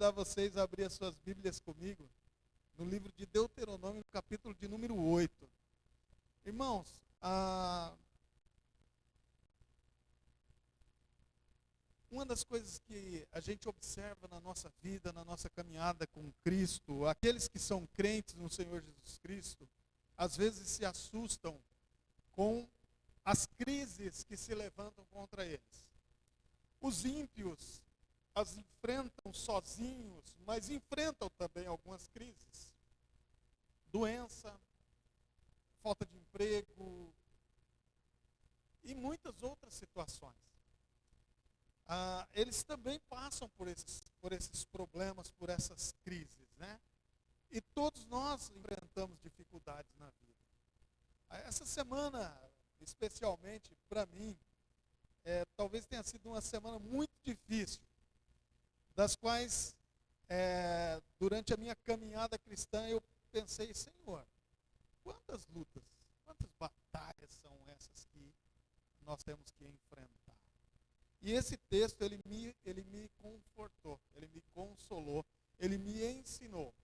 convidar vocês a abrir as suas Bíblias comigo no livro de Deuteronômio, no capítulo de número 8. Irmãos, uma das coisas que a gente observa na nossa vida, na nossa caminhada com Cristo, aqueles que são crentes no Senhor Jesus Cristo, às vezes se assustam com as crises que se levantam contra eles. Os ímpios as enfrentam sozinhos, mas enfrentam também algumas crises. Doença, falta de emprego e muitas outras situações. Eles também passam por esses problemas, por essas crises, né? E todos nós enfrentamos dificuldades na vida. Essa semana, especialmente para mim, talvez tenha sido uma semana muito difícil, das quais, durante a minha caminhada cristã, eu pensei, Senhor, quantas lutas, quantas batalhas são essas que nós temos que enfrentar? E esse texto, ele me confortou, ele me consolou, ele me ensinou.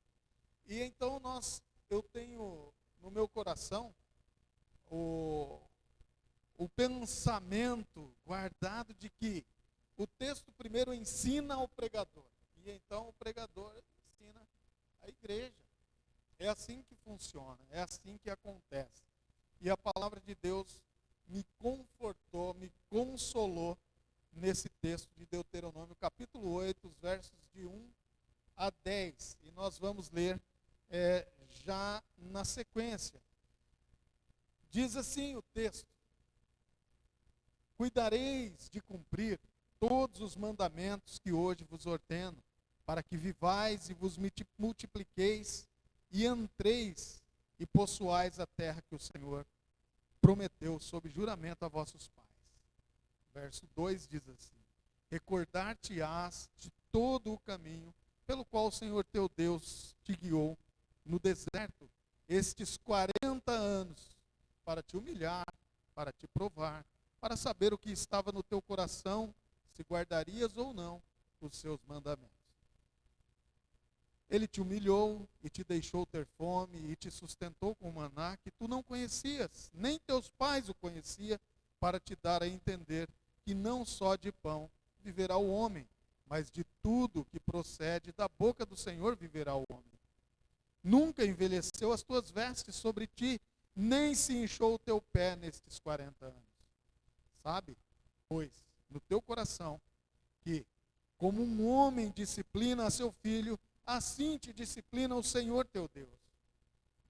E então eu tenho no meu coração o pensamento guardado de que o texto primeiro ensina ao pregador, e então o pregador ensina a igreja. É assim que funciona, é assim que acontece. E a palavra de Deus me confortou, me consolou nesse texto de Deuteronômio, capítulo 8, os versos de 1 a 10. E nós vamos ler já na sequência. Diz assim o texto: cuidareis de cumprir todos os mandamentos que hoje vos ordeno, para que vivais e vos multipliqueis, e entreis e possuais a terra que o Senhor prometeu sob juramento a vossos pais. Verso 2 diz assim: recordar-te-ás de todo o caminho pelo qual o Senhor teu Deus te guiou no deserto estes 40 anos, para te humilhar, para te provar, para saber o que estava no teu coração, se guardarias ou não os seus mandamentos. Ele te humilhou e te deixou ter fome e te sustentou com maná que tu não conhecias, nem teus pais o conheciam, para te dar a entender que não só de pão viverá o homem, mas de tudo que procede da boca do Senhor viverá o homem. Nunca envelheceu as tuas vestes sobre ti, nem se inchou o teu pé nestes 40 anos. Sabe, pois, no teu coração, que, como um homem disciplina a seu filho, assim te disciplina o Senhor teu Deus.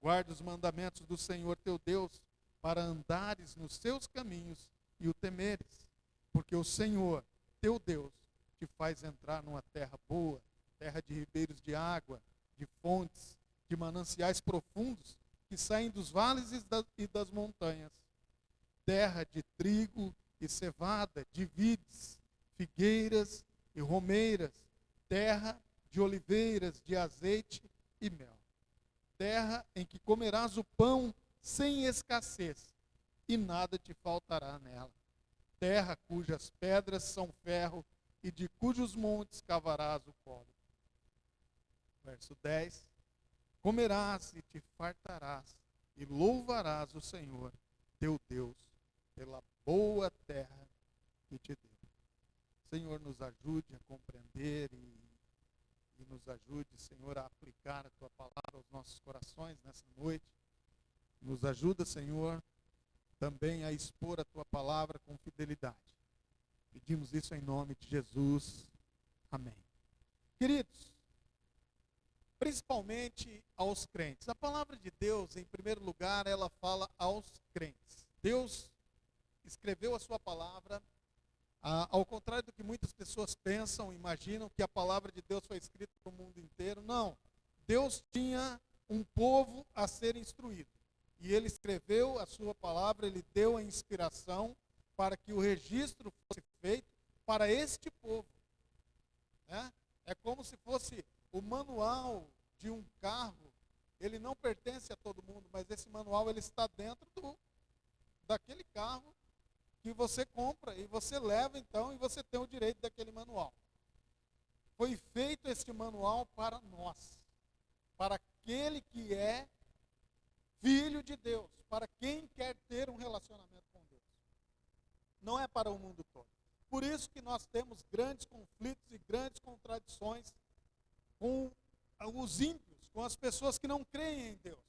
Guarda os mandamentos do Senhor teu Deus, para andares nos seus caminhos e o temeres. Porque o Senhor teu Deus te faz entrar numa terra boa, terra de ribeiros de água, de fontes, de mananciais profundos, que saem dos vales e das montanhas. Terra de trigo e cevada, de vides, figueiras e romeiras, terra de oliveiras, de azeite e mel. Terra em que comerás o pão sem escassez, e nada te faltará nela. Terra cujas pedras são ferro, e de cujos montes cavarás o colo. Verso 10. Comerás e te fartarás, e louvarás o Senhor, teu Deus, pela boa terra que te deu. Senhor, nos ajude a compreender e nos ajude, Senhor, a aplicar a tua palavra aos nossos corações nessa noite. Nos ajuda, Senhor, também a expor a tua palavra com fidelidade. Pedimos isso em nome de Jesus. Amém. Queridos, principalmente aos crentes. A palavra de Deus, em primeiro lugar, ela fala aos crentes. Deus escreveu a sua palavra, ao contrário do que muitas pessoas pensam, imaginam que a palavra de Deus foi escrita para o mundo inteiro. Não. Deus tinha um povo a ser instruído. E ele escreveu a sua palavra, ele deu a inspiração para que o registro fosse feito para este povo. É como se fosse o manual de um carro. Ele não pertence a todo mundo, mas esse manual ele está dentro daquele carro que você compra e você leva então, e você tem o direito daquele manual. Foi feito este manual para nós, para aquele que é filho de Deus, para quem quer ter um relacionamento com Deus. Não é para o mundo todo. Por isso que nós temos grandes conflitos e grandes contradições com os ímpios, com as pessoas que não creem em Deus.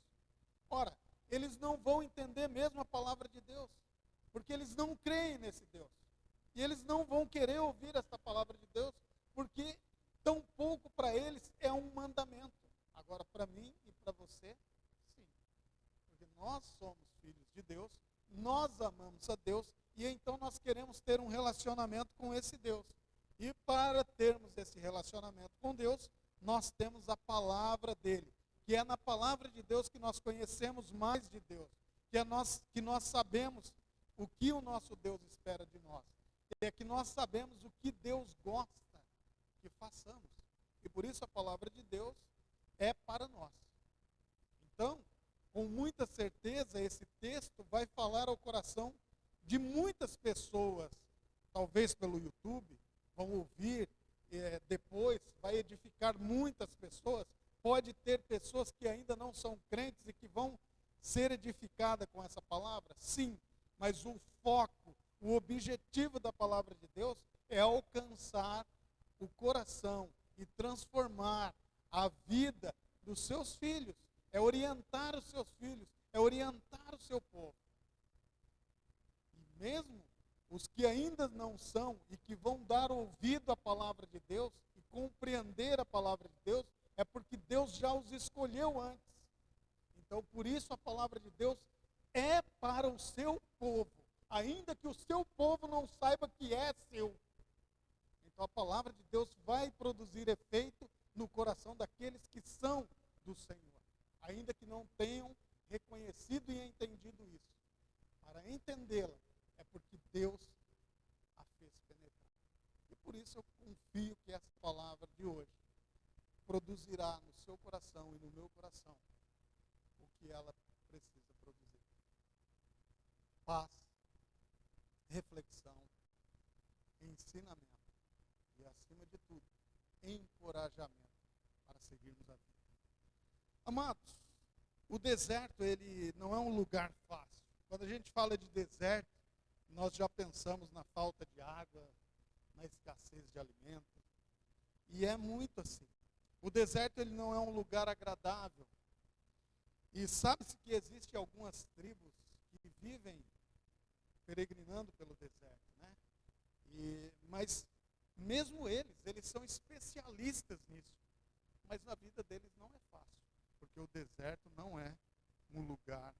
Ora, eles não vão entender mesmo a palavra de Deus, porque eles não creem nesse Deus. E eles não vão querer ouvir essa palavra de Deus, porque tão pouco para eles é um mandamento. Agora, para mim e para você, sim. Porque nós somos filhos de Deus, nós amamos a Deus, e então nós queremos ter um relacionamento com esse Deus. E para termos esse relacionamento com Deus, nós temos a palavra dele, que é na palavra de Deus que nós conhecemos mais de Deus, que nós sabemos o que o nosso Deus espera de nós, é que nós sabemos o que Deus gosta que façamos. E por isso a palavra de Deus é para nós. Então, com muita certeza, esse texto vai falar ao coração de muitas pessoas, talvez pelo YouTube, vão ouvir depois, vai edificar muitas pessoas. Pode ter pessoas que ainda não são crentes e que vão ser edificadas com essa palavra? Sim, mas o foco, o objetivo da palavra de Deus é alcançar o coração e transformar a vida dos seus filhos, é orientar os seus filhos, é orientar o seu povo. E mesmo os que ainda não são e que vão dar ouvido à palavra de Deus e compreender a palavra de Deus, é porque Deus já os escolheu antes. Então, por isso a palavra de Deus é para o seu povo, ainda que o seu povo não saiba que é seu. Então a palavra de Deus vai produzir efeito no coração daqueles que são do Senhor, ainda que não tenham reconhecido e entendido isso. Para entendê-la, é porque Deus a fez penetrar. E por isso eu confio que essa palavra de hoje produzirá no seu coração e no meu coração o que ela precisa produzir. Paz, reflexão, ensinamento e, acima de tudo, encorajamento para seguirmos a vida. Amados, o deserto, ele não é um lugar fácil. Quando a gente fala de deserto, nós já pensamos na falta de água, na escassez de alimento. E é muito assim. O deserto, ele não é um lugar agradável. E sabe-se que existem algumas tribos que vivem peregrinando pelo deserto, né? Mas mesmo eles são especialistas nisso. Mas na vida deles não é fácil, porque o deserto não é um lugar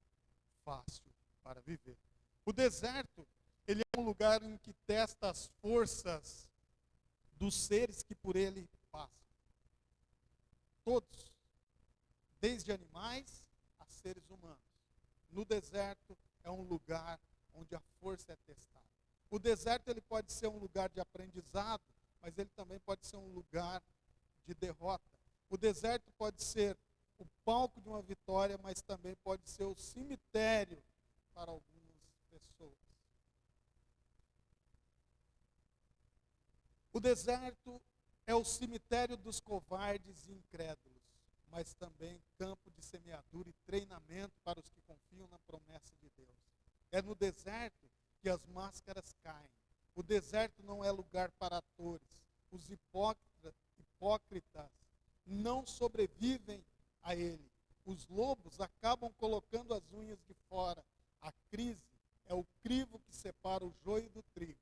fácil para viver. O deserto, ele é um lugar em que testa as forças dos seres que por ele passam. Todos, desde animais a seres humanos. No deserto é um lugar onde a força é testada. O deserto, ele pode ser um lugar de aprendizado, mas ele também pode ser um lugar de derrota. O deserto pode ser o palco de uma vitória, mas também pode ser o cemitério para algumas pessoas. O deserto é o cemitério dos covardes e incrédulos, mas também campo de semeadura e treinamento para os que confiam na promessa de Deus. É no deserto que as máscaras caem. O deserto não é lugar para atores. Os hipócritas não sobrevivem a ele. Os lobos acabam colocando as unhas de fora. A crise é o crivo que separa o joio do trigo.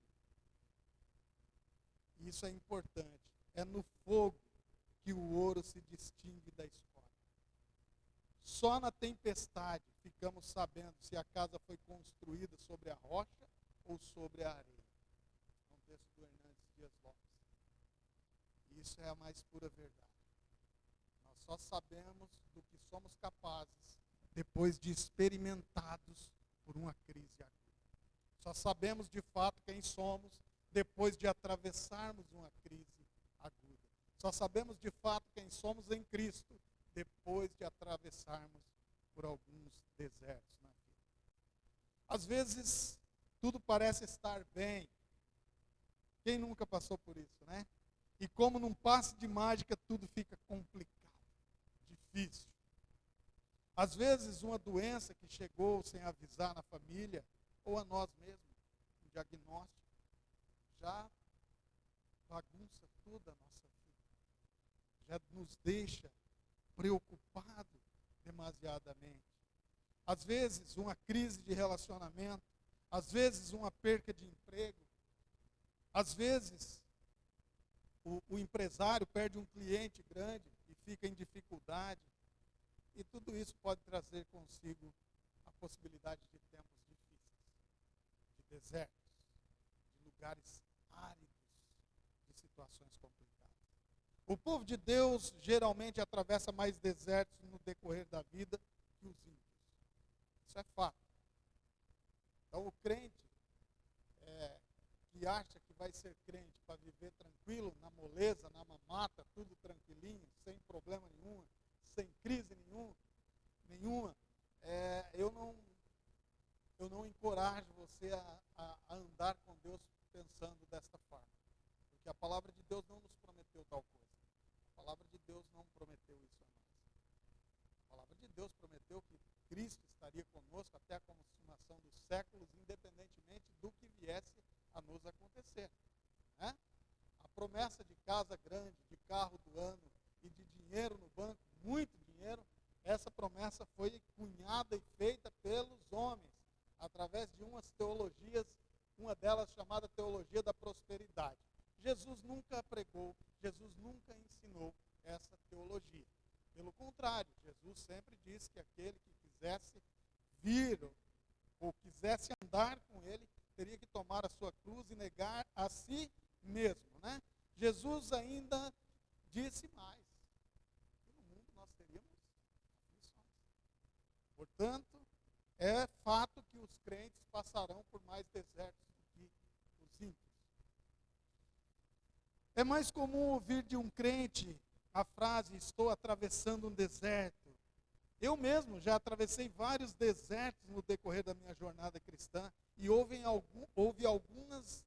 Isso é importante. É no fogo que o ouro se distingue da escória. Só na tempestade ficamos sabendo se a casa foi construída sobre a rocha ou sobre a areia. É um texto do Hernandes Dias Lopes. Isso é a mais pura verdade. Nós só sabemos do que somos capazes depois de experimentados por uma crise aguda. Só sabemos de fato quem somos depois de atravessarmos uma crise aguda. Só sabemos de fato quem somos em Cristo depois de atravessarmos por alguns desertos na vida. Às vezes, tudo parece estar bem. Quem nunca passou por isso, né? E como num passe de mágica, tudo fica complicado, difícil. Às vezes, uma doença que chegou sem avisar na família, ou a nós mesmos, um diagnóstico, já bagunça toda a nossa vida. Já nos deixa preocupado demasiadamente. Às vezes, uma crise de relacionamento, às vezes, uma perca de emprego, às vezes, o empresário perde um cliente grande e fica em dificuldade. E tudo isso pode trazer consigo a possibilidade de tempos difíceis, de desertos, de lugares áridos, de situações complicadas. O povo de Deus geralmente atravessa mais desertos no decorrer da vida que os ímpios. Isso é fato. Então o crente que acha que vai ser crente para viver tranquilo, na moleza, na mamata, tudo tranquilinho, sem problema nenhum, sem crise nenhuma, eu não encorajo você a andar com Deus pensando desta forma. Porque a palavra de Deus não nos prometeu tal coisa. A palavra de Deus não prometeu isso a nós. A palavra de Deus prometeu que Cristo estaria conosco até a consumação dos séculos, independentemente do que viesse a nos acontecer. Né? A promessa de casa grande, de carro do ano e de dinheiro no banco, muito dinheiro, essa promessa foi cunhada e feita pelos homens, através de umas teologias, uma delas chamada teologia da prosperidade. Jesus nunca pregou, Jesus nunca ensinou essa teologia. Pelo contrário, Jesus sempre disse que aquele que quisesse vir ou quisesse andar com ele, teria que tomar a sua cruz e negar a si mesmo. Né? Jesus ainda disse mais, que no mundo nós teríamos aflições. Portanto, é fato que os crentes passarão por mais desertos do que os ímpios. É mais comum ouvir de um crente a frase, estou atravessando um deserto. Eu mesmo já atravessei vários desertos no decorrer da minha jornada cristã e houve algumas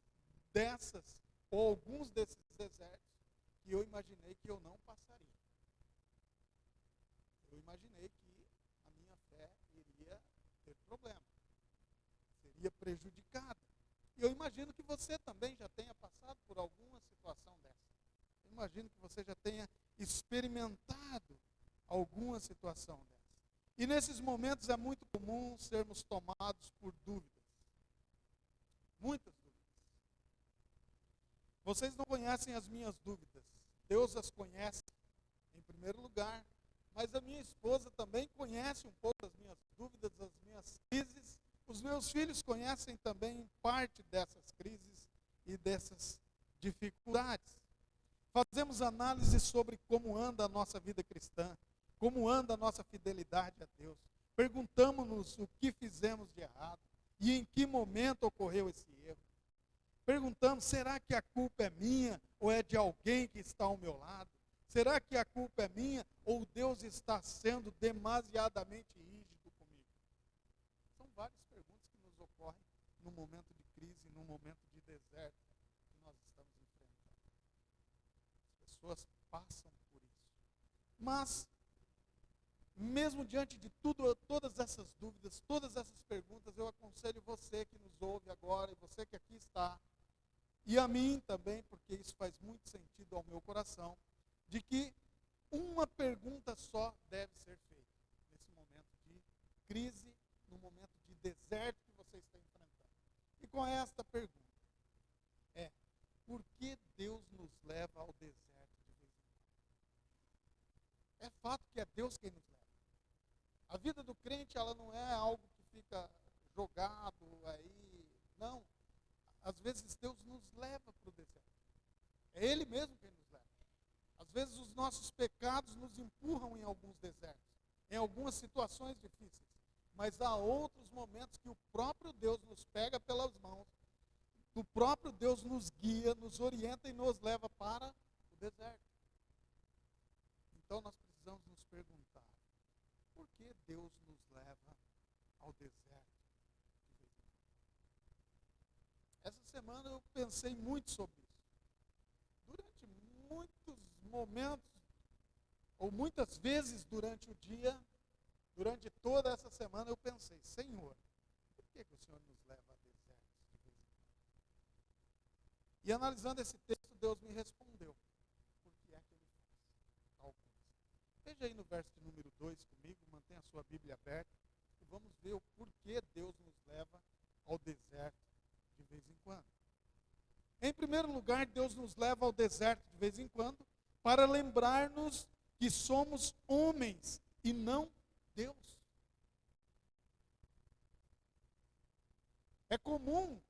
dessas, ou alguns desses desertos, que eu imaginei que eu não passaria. Eu imaginei que a minha fé iria ter problema, seria prejudicada. E eu imagino que você também já tenha passado por alguma situação dessa. Eu imagino que você já tenha experimentado alguma situação dessa. E nesses momentos é muito comum sermos tomados por dúvidas. Muitas dúvidas. Vocês não conhecem as minhas dúvidas. Deus as conhece em primeiro lugar. Mas a minha esposa também conhece um pouco as minhas dúvidas, as minhas crises. Os meus filhos conhecem também parte dessas crises e dessas dificuldades. Fazemos análise sobre como anda a nossa vida cristã, como anda a nossa fidelidade a Deus. Perguntamos-nos o que fizemos de errado e em que momento ocorreu esse erro. Perguntamos, será que a culpa é minha ou é de alguém que está ao meu lado? Será que a culpa é minha ou Deus está sendo demasiadamente rígido comigo? São várias perguntas que nos ocorrem no momento de crise, no momento de deserto que nós estamos enfrentando. As pessoas passam por isso. Mas, mesmo diante de todas essas dúvidas, todas essas perguntas, eu aconselho você que nos ouve agora, e você que aqui está, e a mim também, porque isso faz muito sentido ao meu coração, de que uma pergunta só deve ser feita nesse momento de crise, no momento de deserto que você está enfrentando. E com esta pergunta, por que Deus nos leva ao deserto de vez em quando? É fato que é Deus quem nos leva. A vida do crente, ela não é algo que fica jogado aí, não. Às vezes Deus nos leva para o deserto. É Ele mesmo quem nos leva. Às vezes os nossos pecados nos empurram em alguns desertos, em algumas situações difíceis. Mas há outros momentos que o próprio Deus nos pega pelas mãos, o próprio Deus nos guia, nos orienta e nos leva para o deserto. Então nós precisamos nos perguntar, por que Deus nos leva ao deserto de vez em quando? Essa semana eu pensei muito sobre isso. Durante momentos, ou muitas vezes durante o dia, durante toda essa semana, eu pensei, Senhor, por que o Senhor nos leva a desertos de vez em quando? E analisando esse texto, Deus me respondeu, por que é que Ele faz tal coisa? Veja aí no verso de número 2 comigo, mantenha a sua Bíblia aberta, e vamos ver o porquê Deus nos leva ao deserto de vez em quando. Em primeiro lugar, Deus nos leva ao deserto de vez em quando para lembrar-nos que somos homens e não Deus. É comum,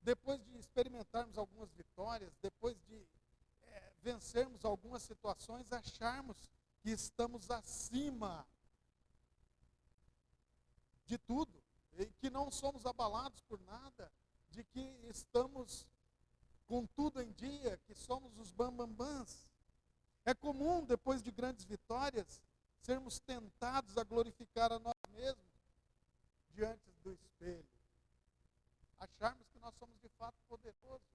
depois de experimentarmos algumas vitórias, depois de vencermos algumas situações, acharmos que estamos acima de tudo, e que não somos abalados por nada, de que estamos com tudo em dia, que somos os bambambãs. É comum, depois de grandes vitórias, sermos tentados a glorificar a nós mesmos diante do espelho. Acharmos que nós somos de fato poderosos.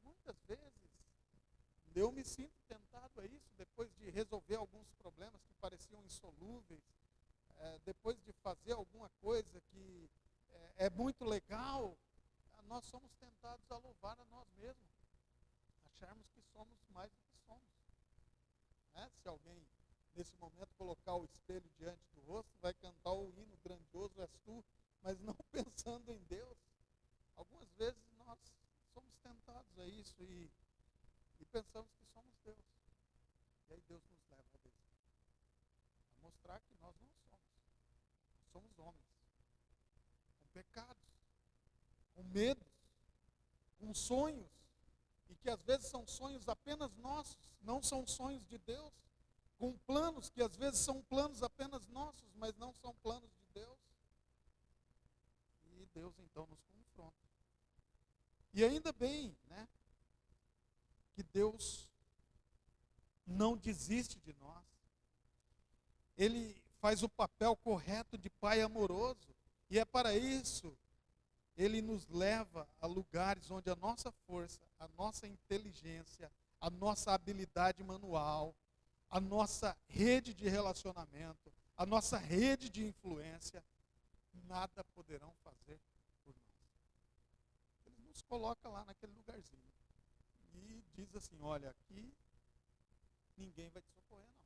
Muitas vezes, eu me sinto tentado a isso, depois de resolver alguns problemas que pareciam insolúveis, depois de fazer alguma coisa que é muito legal, nós somos tentados a louvar a nós mesmos, acharmos que somos mais do que somos. Se alguém, nesse momento, colocar o espelho diante do rosto, vai cantar o hino grandioso és tu, mas não pensando em Deus. Algumas vezes nós somos tentados a isso e pensamos que somos Deus. E aí Deus nos leva a Deus, a mostrar que nós não somos. Nós somos homens, com pecados, com medos, com sonhos, e que às vezes são sonhos apenas nossos, não são sonhos de Deus, com planos que às vezes são planos apenas nossos, mas não são planos de Deus. E Deus então nos confronta. E ainda bem, que Deus não desiste de nós. Ele faz o papel correto de pai amoroso, e é para isso Ele nos leva a lugares onde a nossa força, a nossa inteligência, a nossa habilidade manual, a nossa rede de relacionamento, a nossa rede de influência, nada poderão fazer por nós. Ele nos coloca lá naquele lugarzinho e diz assim, olha, aqui ninguém vai te socorrer, não.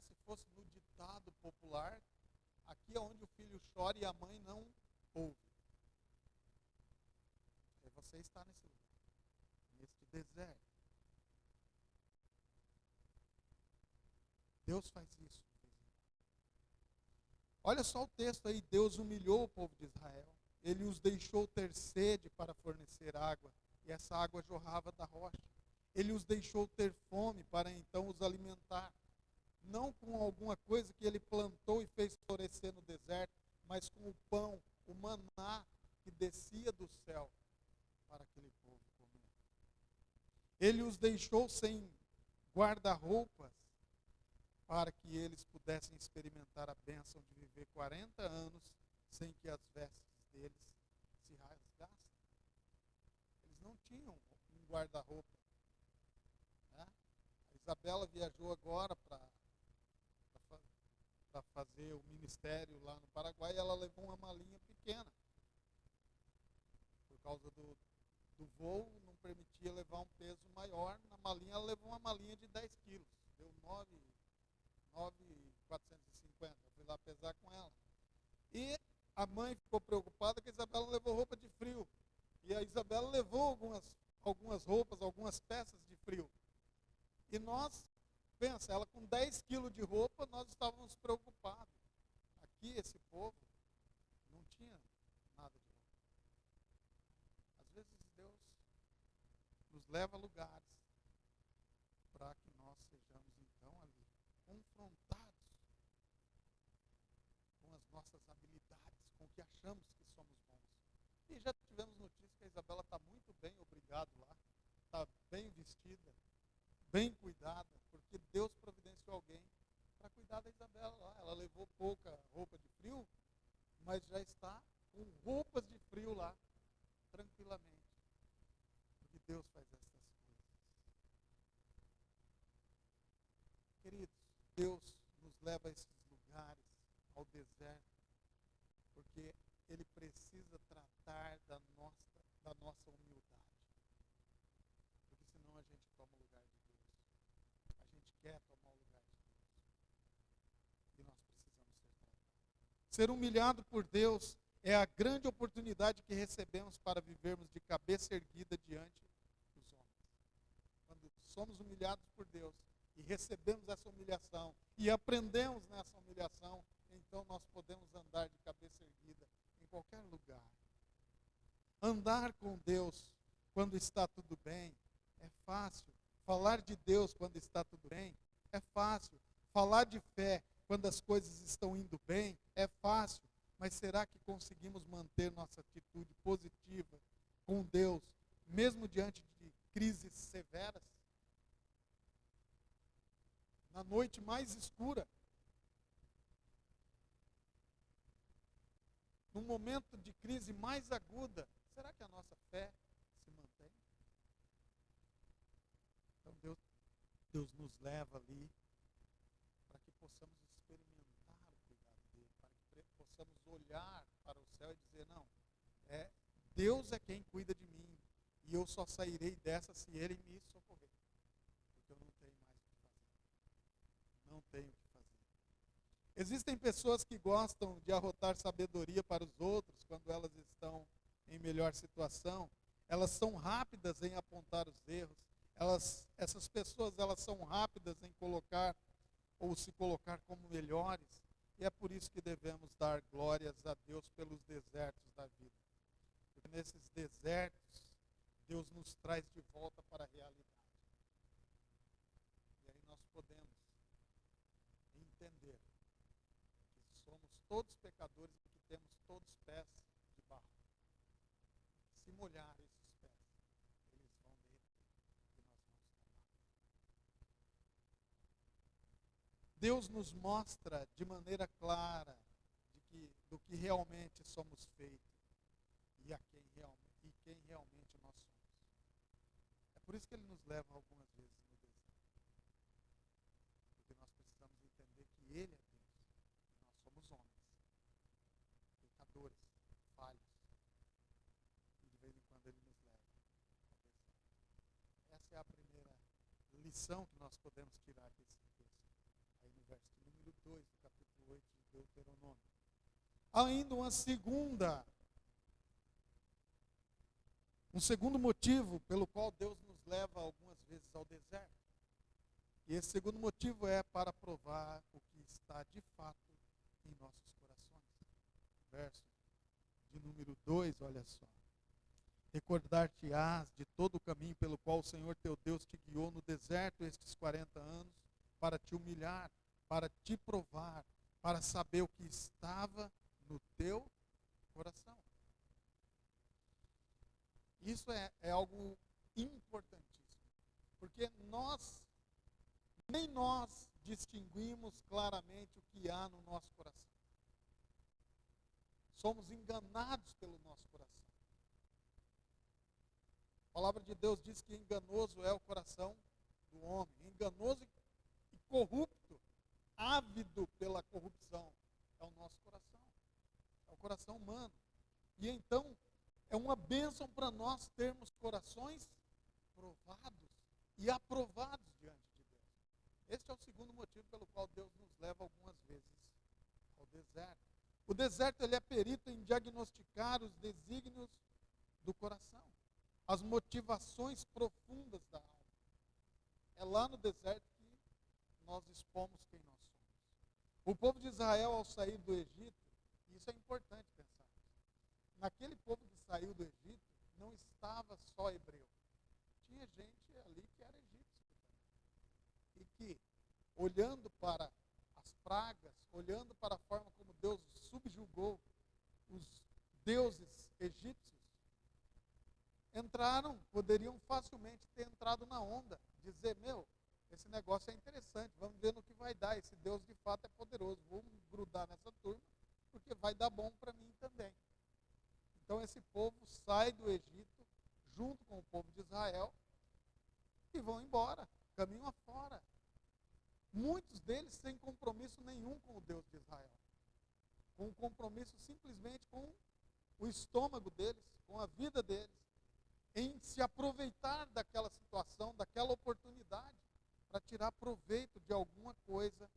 Se fosse no ditado popular, aqui é onde o filho chora e a mãe não ouve. E você está nesse lugar, neste deserto. Deus faz isso. Olha só o texto aí, Deus humilhou o povo de Israel. Ele os deixou ter sede para fornecer água, e essa água jorrava da rocha. Ele os deixou ter fome para então os alimentar. Não com alguma coisa que ele plantou e fez florescer no deserto, mas com o pão, o maná que descia do céu para aquele povo comer. Ele os deixou sem guarda-roupas para que eles pudessem experimentar a bênção de viver 40 anos sem que as vestes deles se rasgassem. Eles não tinham um guarda-roupa. A Isabela viajou agora para fazer o ministério lá no Paraguai, e ela levou uma malinha pequena. Por causa do voo, não permitia levar um peso maior. Na malinha, ela levou uma malinha de 10 quilos. Deu 9,450. Eu fui lá pesar com ela. E a mãe ficou preocupada que a Isabela levou roupa de frio. E a Isabela levou algumas roupas, algumas peças de frio. E nós, pensa, ela com 10 quilos de roupa, nós estávamos preocupados. Aqui, esse povo, não tinha nada de roupa. Às vezes, Deus nos leva a lugares para que nós sejamos, então, ali, confrontados com as nossas habilidades, com o que achamos que somos bons. E já tivemos notícia que a Isabela está muito bem, obrigado lá, está bem vestida, bem cuidada, porque Deus providenciou alguém para cuidar da Isabela lá. Ela levou pouca roupa de frio, mas já está com roupas de frio lá, tranquilamente. Porque Deus faz essas coisas. Queridos, Deus nos leva a esses lugares, ao deserto, porque Ele precisa tratar da nossa humildade. Porque senão a gente toma o lugar de Deus. A gente quer tomar o lugar de Deus. E nós precisamos ser tratados. Ser humilhado por Deus é a grande oportunidade que recebemos para vivermos de cabeça erguida diante dos homens. Quando somos humilhados por Deus e recebemos essa humilhação e aprendemos nessa humilhação, então nós podemos andar de cabeça erguida em qualquer lugar. Andar com Deus quando está tudo bem é fácil. Falar de Deus quando está tudo bem é fácil. Falar de fé quando as coisas estão indo bem é fácil. Mas será que conseguimos manter nossa atitude positiva com Deus, mesmo diante de crises severas? Na noite mais escura, no momento de crise mais aguda, será que a nossa fé se mantém? Então Deus nos leva ali para que possamos experimentar o cuidado dele, para que possamos olhar para o céu e dizer, não, Deus é quem cuida de mim, e eu só sairei dessa se ele me socorrer, porque eu não tenho mais o que fazer. Não tenho o que fazer. Existem pessoas que gostam de arrotar sabedoria para os outros quando elas estão em melhor situação. Elas são rápidas em apontar os erros. Essas pessoas elas são rápidas em colocar ou se colocar como melhores. E é por isso que devemos dar glórias a Deus pelos desertos da vida. Porque nesses desertos, Deus nos traz de volta para a realidade. E aí nós podemos entender que somos todos pecadores e que temos todos pés de barro. Se molhar esses pés, eles vão derreter e nós vamos tomar. Deus nos mostra de maneira clara do que realmente somos feitos e quem realmente nós somos. É por isso que Ele nos leva algumas vezes no deserto. Porque nós precisamos entender que Ele é Deus e nós somos homens, pecadores, falhos. E de vez em quando Ele nos leva ao deserto. Essa é a primeira lição que nós podemos tirar desse texto. Aí no verso número 2 do capítulo 8 de Deuteronômio. Ainda um segundo motivo pelo qual Deus nos leva algumas vezes ao deserto. E esse segundo motivo é para provar o que está de fato em nossos corações. Verso de número 2, olha só. Recordar-te-ás de todo o caminho pelo qual o Senhor teu Deus te guiou no deserto estes 40 anos, para te humilhar, para te provar, para saber o que estava no teu coração. Isso é algo importantíssimo, porque nem nós distinguimos claramente o que há no nosso coração. Somos enganados pelo nosso coração. A palavra de Deus diz que enganoso é o coração do homem, enganoso e corrupto, ávido pela corrupção, é o nosso coração, é o coração humano. E então, é uma bênção para nós termos corações provados e aprovados diante de Deus. Este é o segundo motivo pelo qual Deus nos leva algumas vezes ao deserto. O deserto ele é perito em diagnosticar os desígnios do coração, as motivações profundas da alma. É lá no deserto que nós expomos quem nós somos. O povo de Israel, ao sair do Egito, e isso é importante pensar, naquele povo que saiu do Egito, não estava só hebreu. Tinha gente ali que era egípcio também. E que, olhando para as pragas, olhando para a forma como Deus subjugou os deuses egípcios, poderiam facilmente ter entrado na onda, dizer, esse negócio é interessante, vamos ver no que vai dar, esse Deus de fato é poderoso, vou grudar nessa turma, porque vai dar bom para mim também. Então esse povo sai do Egito junto com o povo de Israel, e vão embora, caminham afora. Muitos deles sem compromisso nenhum com o Deus de Israel. Com um compromisso simplesmente com o estômago deles, com a vida deles, em se aproveitar daquela situação, daquela oportunidade, para tirar proveito de alguma coisa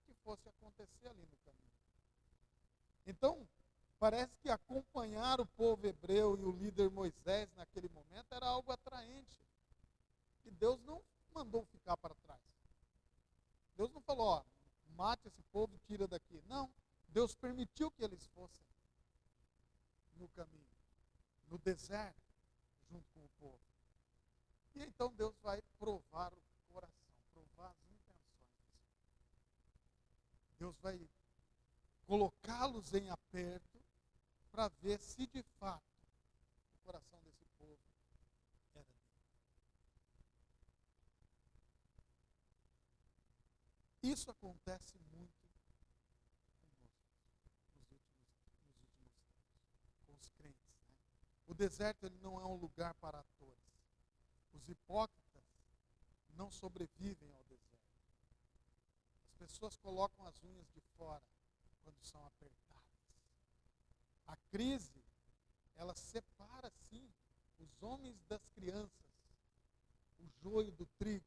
que fosse acontecer ali no caminho. Então, parece que acompanhar o povo hebreu e o líder Moisés naquele momento era algo atraente. E Deus não mandou ficar para trás. Deus não falou, ó, mate esse povo e tira daqui. Não, Deus permitiu que eles fossem no caminho, no deserto, junto com o povo. E então Deus vai provar o coração, provar as intenções. Deus vai colocá-los em aperto para ver se de fato o coração desse povo era dele. Isso acontece muito conosco nos últimos tempos, com os crentes. Né? O deserto ele não é um lugar para atores. Os hipócritas não sobrevivem ao deserto. As pessoas colocam as unhas de fora quando são apertadas. A crise, ela separa, sim, os homens das crianças, o joio do trigo.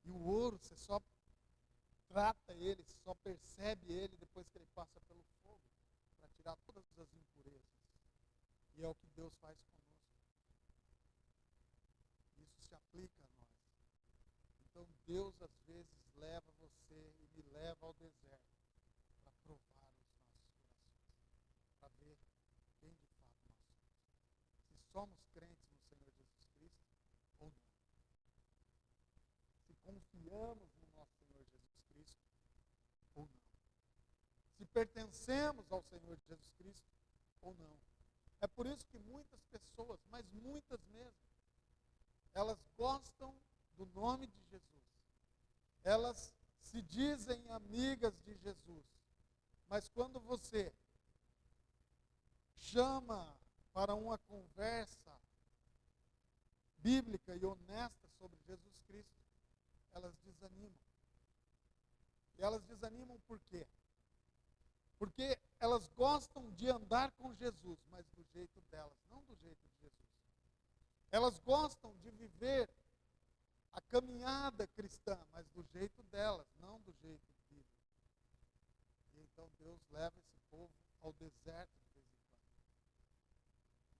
E o ouro, você só trata ele, só percebe ele depois que ele passa pelo fogo, para tirar todas as impurezas. E é o que Deus faz conosco. Isso se aplica a nós. Então Deus às vezes leva você e me leva ao deserto para provar os nossos corações, para ver quem de fato nós somos. Se somos crentes no Senhor Jesus Cristo ou não. Se confiamos no nosso Senhor Jesus Cristo ou não. Se pertencemos ao Senhor Jesus Cristo ou não. É por isso que muitas pessoas, mas muitas mesmo, elas gostam do nome de Jesus. Elas se dizem amigas de Jesus. Mas quando você chama para uma conversa bíblica e honesta sobre Jesus Cristo, elas desanimam. E elas desanimam por quê? Porque elas gostam de andar com Jesus, mas do jeito delas, não do jeito de Jesus. Elas gostam de viver a caminhada cristã, mas do jeito delas, não do jeito bíblico. E então Deus leva esse povo ao deserto de vez em quando.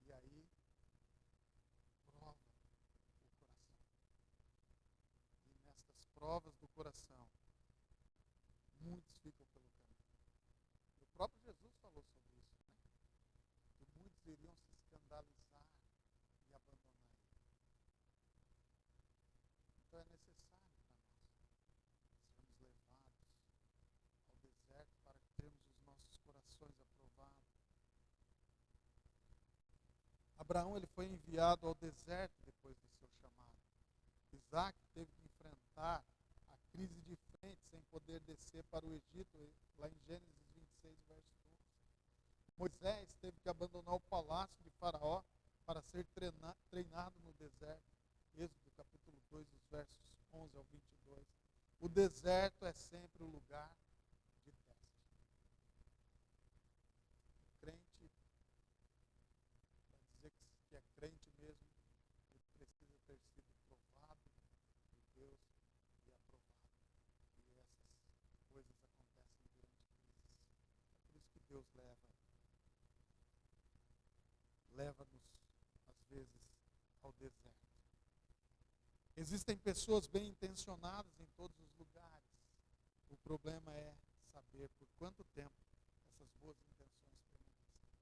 E aí, prova o coração. E nestas provas do coração, muitos ficam pelo caminho. E o próprio Jesus falou sobre isso, né? Que muitos iriam se escandalizar e abandonar ele. Então é necessário para nós sermos levados ao deserto para termos os nossos corações aprovados. Abraão ele foi enviado ao deserto depois do seu chamado. Isaac teve que enfrentar a crise de frente sem poder descer para o Egito, lá em Gênesis 26, verso 12. Moisés teve que abandonar o palácio de Faraó para ser treinado no deserto. Êxodo capítulo 2, os versos 11 ao 22. O deserto é sempre o lugar de teste. O crente, para dizer que é crente mesmo, ele precisa ter sido provado por Deus e aprovado. E essas coisas acontecem durante crises. É por isso que Deus leva-nos, às vezes, ao deserto. Existem pessoas bem intencionadas em todos os lugares. O problema é saber por quanto tempo essas boas intenções permanecem.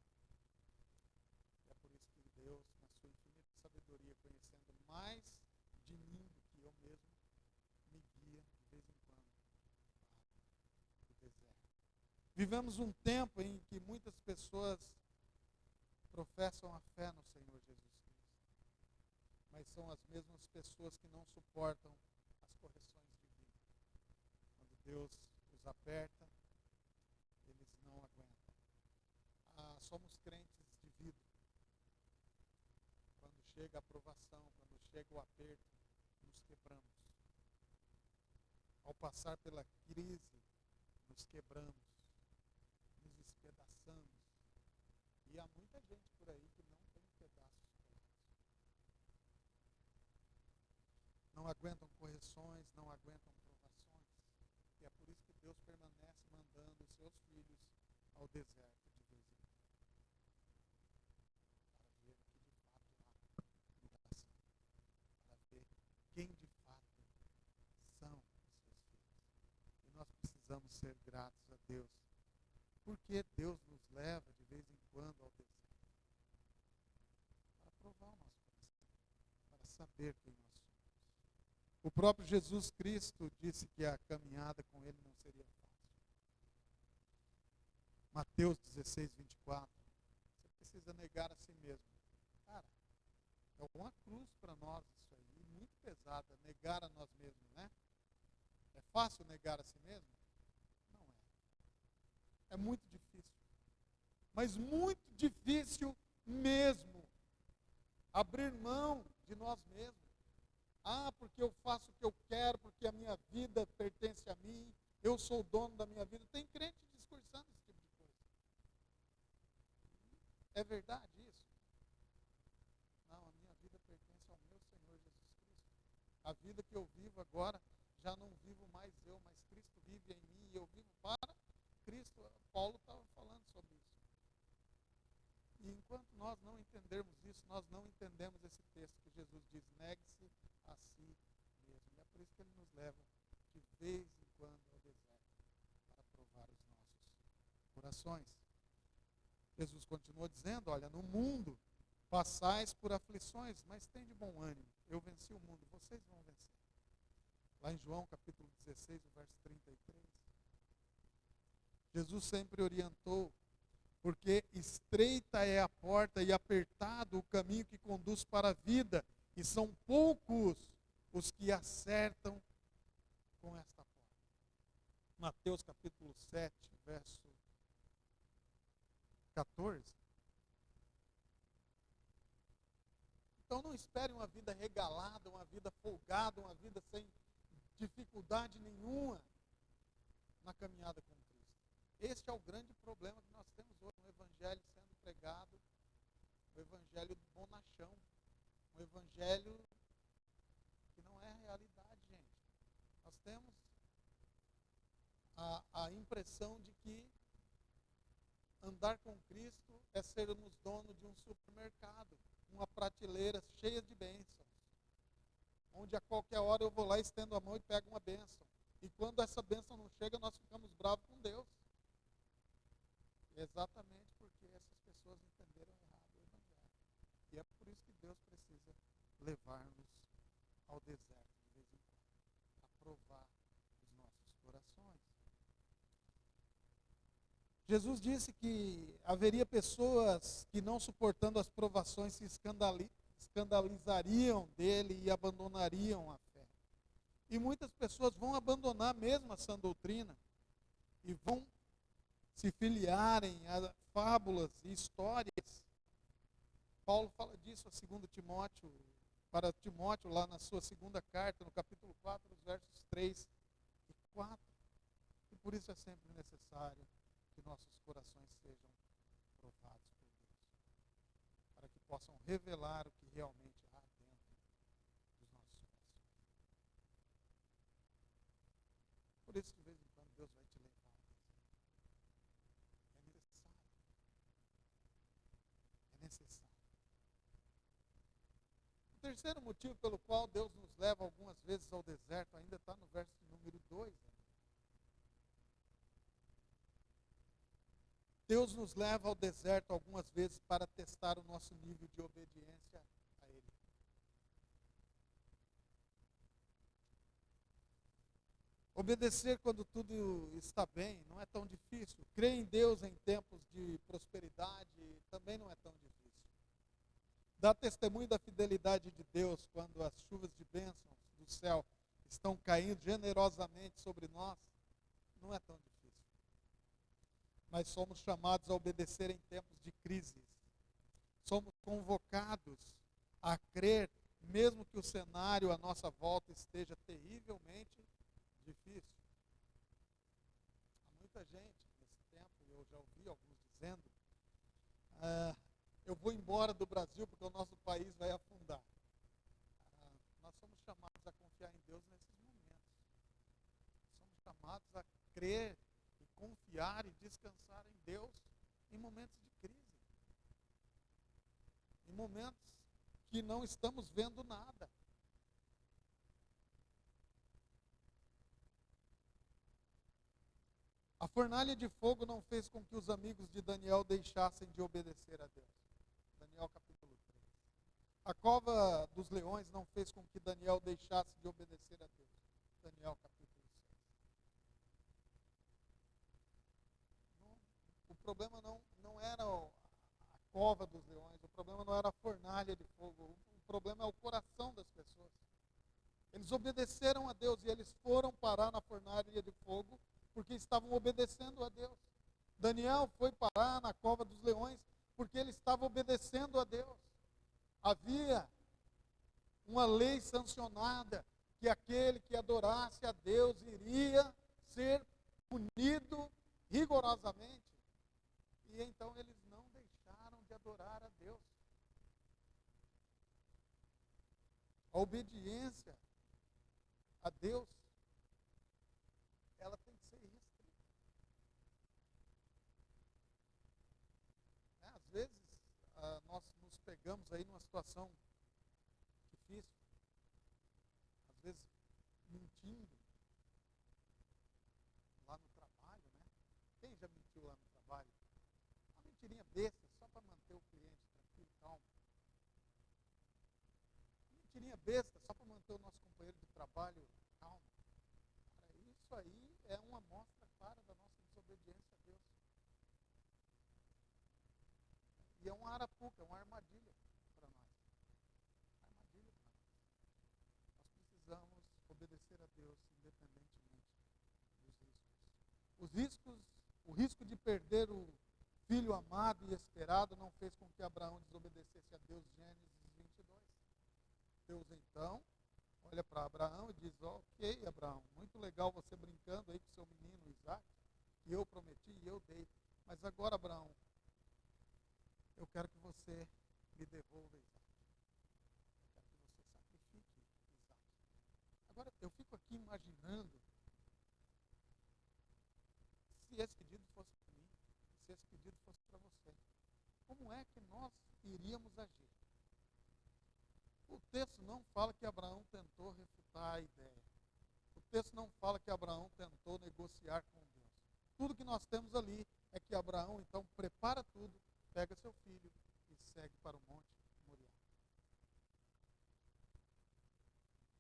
É por isso que Deus, na sua infinita sabedoria, conhecendo mais de mim do que eu mesmo, me guia de vez em quando para o deserto. Vivemos um tempo em que muitas pessoas professam a fé no Senhor Jesus Cristo. Mas são as mesmas pessoas que não suportam as correções divinas. Quando Deus os aperta, eles não aguentam. Somos crentes de vidro. chega a aprovação, quando chega o aperto, nos quebramos. Ao passar pela crise, nos quebramos, nos despedaçamos. E há muita gente por aí que não tem pedaços colados. Não aguentam correções, não aguentam provações. E é por isso que Deus permanece mandando os seus filhos ao deserto de vez em quando. Para ver o que de fato há no coração. Para ver quem de fato são os seus filhos. E nós precisamos ser gratos a Deus. Porque Deus nos leva de vez em quando ao deserto. Para provar o nosso coração. Para saber quem nós somos. O próprio Jesus Cristo disse que a caminhada com Ele não seria fácil. Mateus 16, 24. Você precisa negar a si mesmo. Cara, é uma cruz para nós isso aí, muito pesada, negar a nós mesmos, né? É fácil negar a si mesmo? Não é. É muito difícil. Mas muito difícil mesmo. Abrir mão de nós mesmos. Ah, porque eu faço o que eu quero, porque a minha vida pertence a mim, eu sou o dono da minha vida. Tem crente discursando esse tipo de coisa. É verdade isso? Não, a minha vida pertence ao meu Senhor Jesus Cristo. A vida que eu vivo agora, já não vivo mais eu, mas Cristo vive em mim e eu vivo para Cristo. Paulo estava falando sobre isso. E enquanto nós não entendermos isso, nós não entendemos esse texto que Jesus diz, negue-se a si mesmo. E é por isso que ele nos leva de vez em quando ao deserto, para provar os nossos corações. Jesus continuou dizendo, olha, no mundo passais por aflições, mas tem de bom ânimo. Eu venci o mundo, vocês vão vencer. Lá em João capítulo 16, o verso 33. Jesus sempre orientou, porque estreita é a porta e apertado o caminho que conduz para a vida, e são poucos os que acertam com esta porta. Mateus capítulo 7, verso 14. Então não espere uma vida regalada, uma vida folgada, uma vida sem dificuldade nenhuma na caminhada com Cristo. Este é o grande problema que nós temos hoje, um evangelho sendo pregado, um evangelho bonachão, um evangelho que não é realidade, gente. Nós temos a impressão de que andar com Cristo é sermos dono de um supermercado, uma prateleira cheia de bênçãos, onde a qualquer hora eu vou lá, estendo a mão e pego uma bênção. E quando essa bênção não chega, nós ficamos bravos com Deus. Exatamente porque essas pessoas entenderam errado o evangelho. E é por isso que Deus precisa levar-nos ao deserto de vez em quando, a provar os nossos corações. Jesus disse que haveria pessoas que, não suportando as provações, se escandalizariam dele e abandonariam a fé. E muitas pessoas vão abandonar mesmo a sã doutrina e vão se filiarem a fábulas e histórias. Paulo fala disso a 2 Timóteo, para Timóteo, lá na sua segunda carta, no capítulo 4, os versos 3 e 4. E por isso é sempre necessário que nossos corações sejam provados por Deus, para que possam revelar o que realmente há dentro dos nossos corações. Por isso, de vez em quando, Deus vai te levar ao deserto. É necessário. É necessário. O terceiro motivo pelo qual Deus nos leva algumas vezes ao deserto ainda está no verso número 2. Deus nos leva ao deserto algumas vezes para testar o nosso nível de obediência a Ele. Obedecer quando tudo está bem não é tão difícil. Crer em Deus em tempos de prosperidade também não é tão difícil. Dar testemunho da fidelidade de Deus quando as chuvas de bênçãos do céu estão caindo generosamente sobre nós não é tão difícil. Mas somos chamados a obedecer em tempos de crises. Somos convocados a crer, mesmo que o cenário à nossa volta esteja terrivelmente difícil. Há muita gente nesse tempo, eu já ouvi alguns dizendo, eu vou embora do Brasil porque o nosso país vai afundar. Nós somos chamados a confiar em Deus nesses momentos. Somos chamados a crer e confiar e descansar em Deus em momentos de crise. Em momentos que não estamos vendo nada. A fornalha de fogo não fez com que os amigos de Daniel deixassem de obedecer a Deus. Daniel capítulo 3. A cova dos leões não fez com que Daniel deixasse de obedecer a Deus. Daniel capítulo 6. O problema não era a cova dos leões, o problema não era a fornalha de fogo, o problema é o coração das pessoas. Eles obedeceram a Deus e eles foram parar na fornalha de fogo porque estavam obedecendo a Deus. Daniel foi parar na cova dos leões porque ele estava obedecendo a Deus. Havia uma lei sancionada que aquele que adorasse a Deus iria ser punido rigorosamente. E então eles não deixaram de adorar a Deus. A obediência a Deus, ela tem que ser restrita. Às vezes, nós nos pegamos aí numa situação difícil, às vezes mentindo lá no trabalho, né? Quem já mentiu lá no trabalho? Uma mentirinha besta, só para manter o cliente tranquilo, calmo. Uma mentirinha besta, só para manter o nosso companheiro de trabalho calmo. Cara, isso aí é uma amostra clara da nossa desobediência a Deus. E é uma arapuca, é uma armadilha para nós. Armadilha para nós. Nós precisamos obedecer a Deus independentemente dos riscos. O risco de perder o filho amado e esperado não fez com que Abraão desobedecesse a Deus. Gênesis 22. Deus então olha para Abraão e diz: ok, Abraão, muito legal você brincando aí com seu menino Isaac, que eu prometi e eu dei. Mas agora, Abraão, eu quero que você me devolva Isaac. Eu quero que você sacrifique Isaac. Agora, eu fico aqui imaginando se esse pedido fosse para mim, se esse pedido fosse para você. Como é que nós iríamos agir? O texto não fala que Abraão tentou refutar a ideia. O texto não fala que Abraão tentou negociar com Deus. Tudo que nós temos ali é que Abraão, então, prepara tudo, pega seu filho e segue para o Monte Moriá.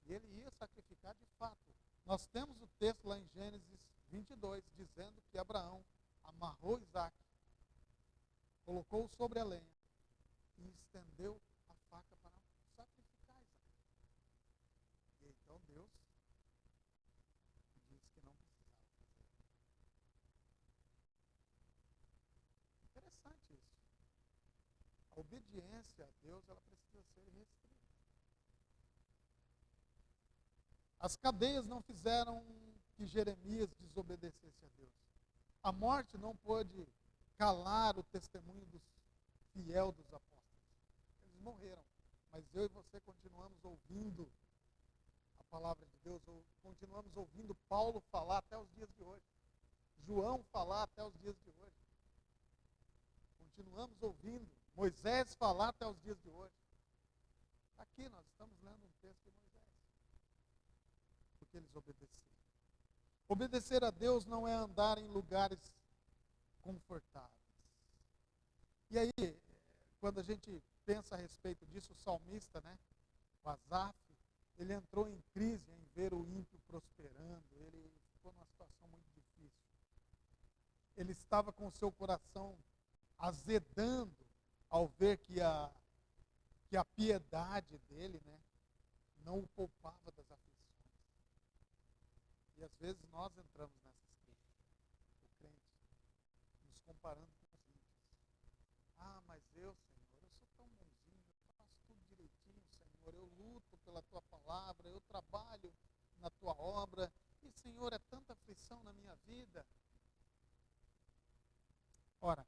E ele ia sacrificar de fato. Nós temos o texto lá em Gênesis 22, dizendo que Abraão amarrou Isaac, colocou-o sobre a lenha e estendeu a faca para sacrificar Isaac. E então Deus disse que não precisava fazer. Interessante isso. A obediência a Deus, ela precisa ser restrita. As cadeias não fizeram que Jeremias desobedecesse a Deus. A morte não pôde calar o testemunho fiel dos apóstolos. Eles morreram, mas eu e você continuamos ouvindo a palavra de Deus, continuamos ouvindo Paulo falar até os dias de hoje, João falar até os dias de hoje. Continuamos ouvindo Moisés falar até os dias de hoje. Aqui nós estamos lendo um texto de Moisés, porque eles obedeceram. Obedecer a Deus não é andar em lugares confortáveis. E aí, quando a gente pensa a respeito disso, o salmista, né, o Asaf, ele entrou em crise em ver o ímpio prosperando, ele ficou numa situação muito difícil. Ele estava com o seu coração azedando ao ver que a piedade dele, né, não o poupava das aflições. E às vezes nós entramos nessas crises, o crente, nos comparando com os ímpios. Ah, mas eu, Senhor, eu sou tão bonzinho, eu faço tudo direitinho, pela tua palavra, eu trabalho na tua obra, e Senhor, é tanta aflição na minha vida. Ora,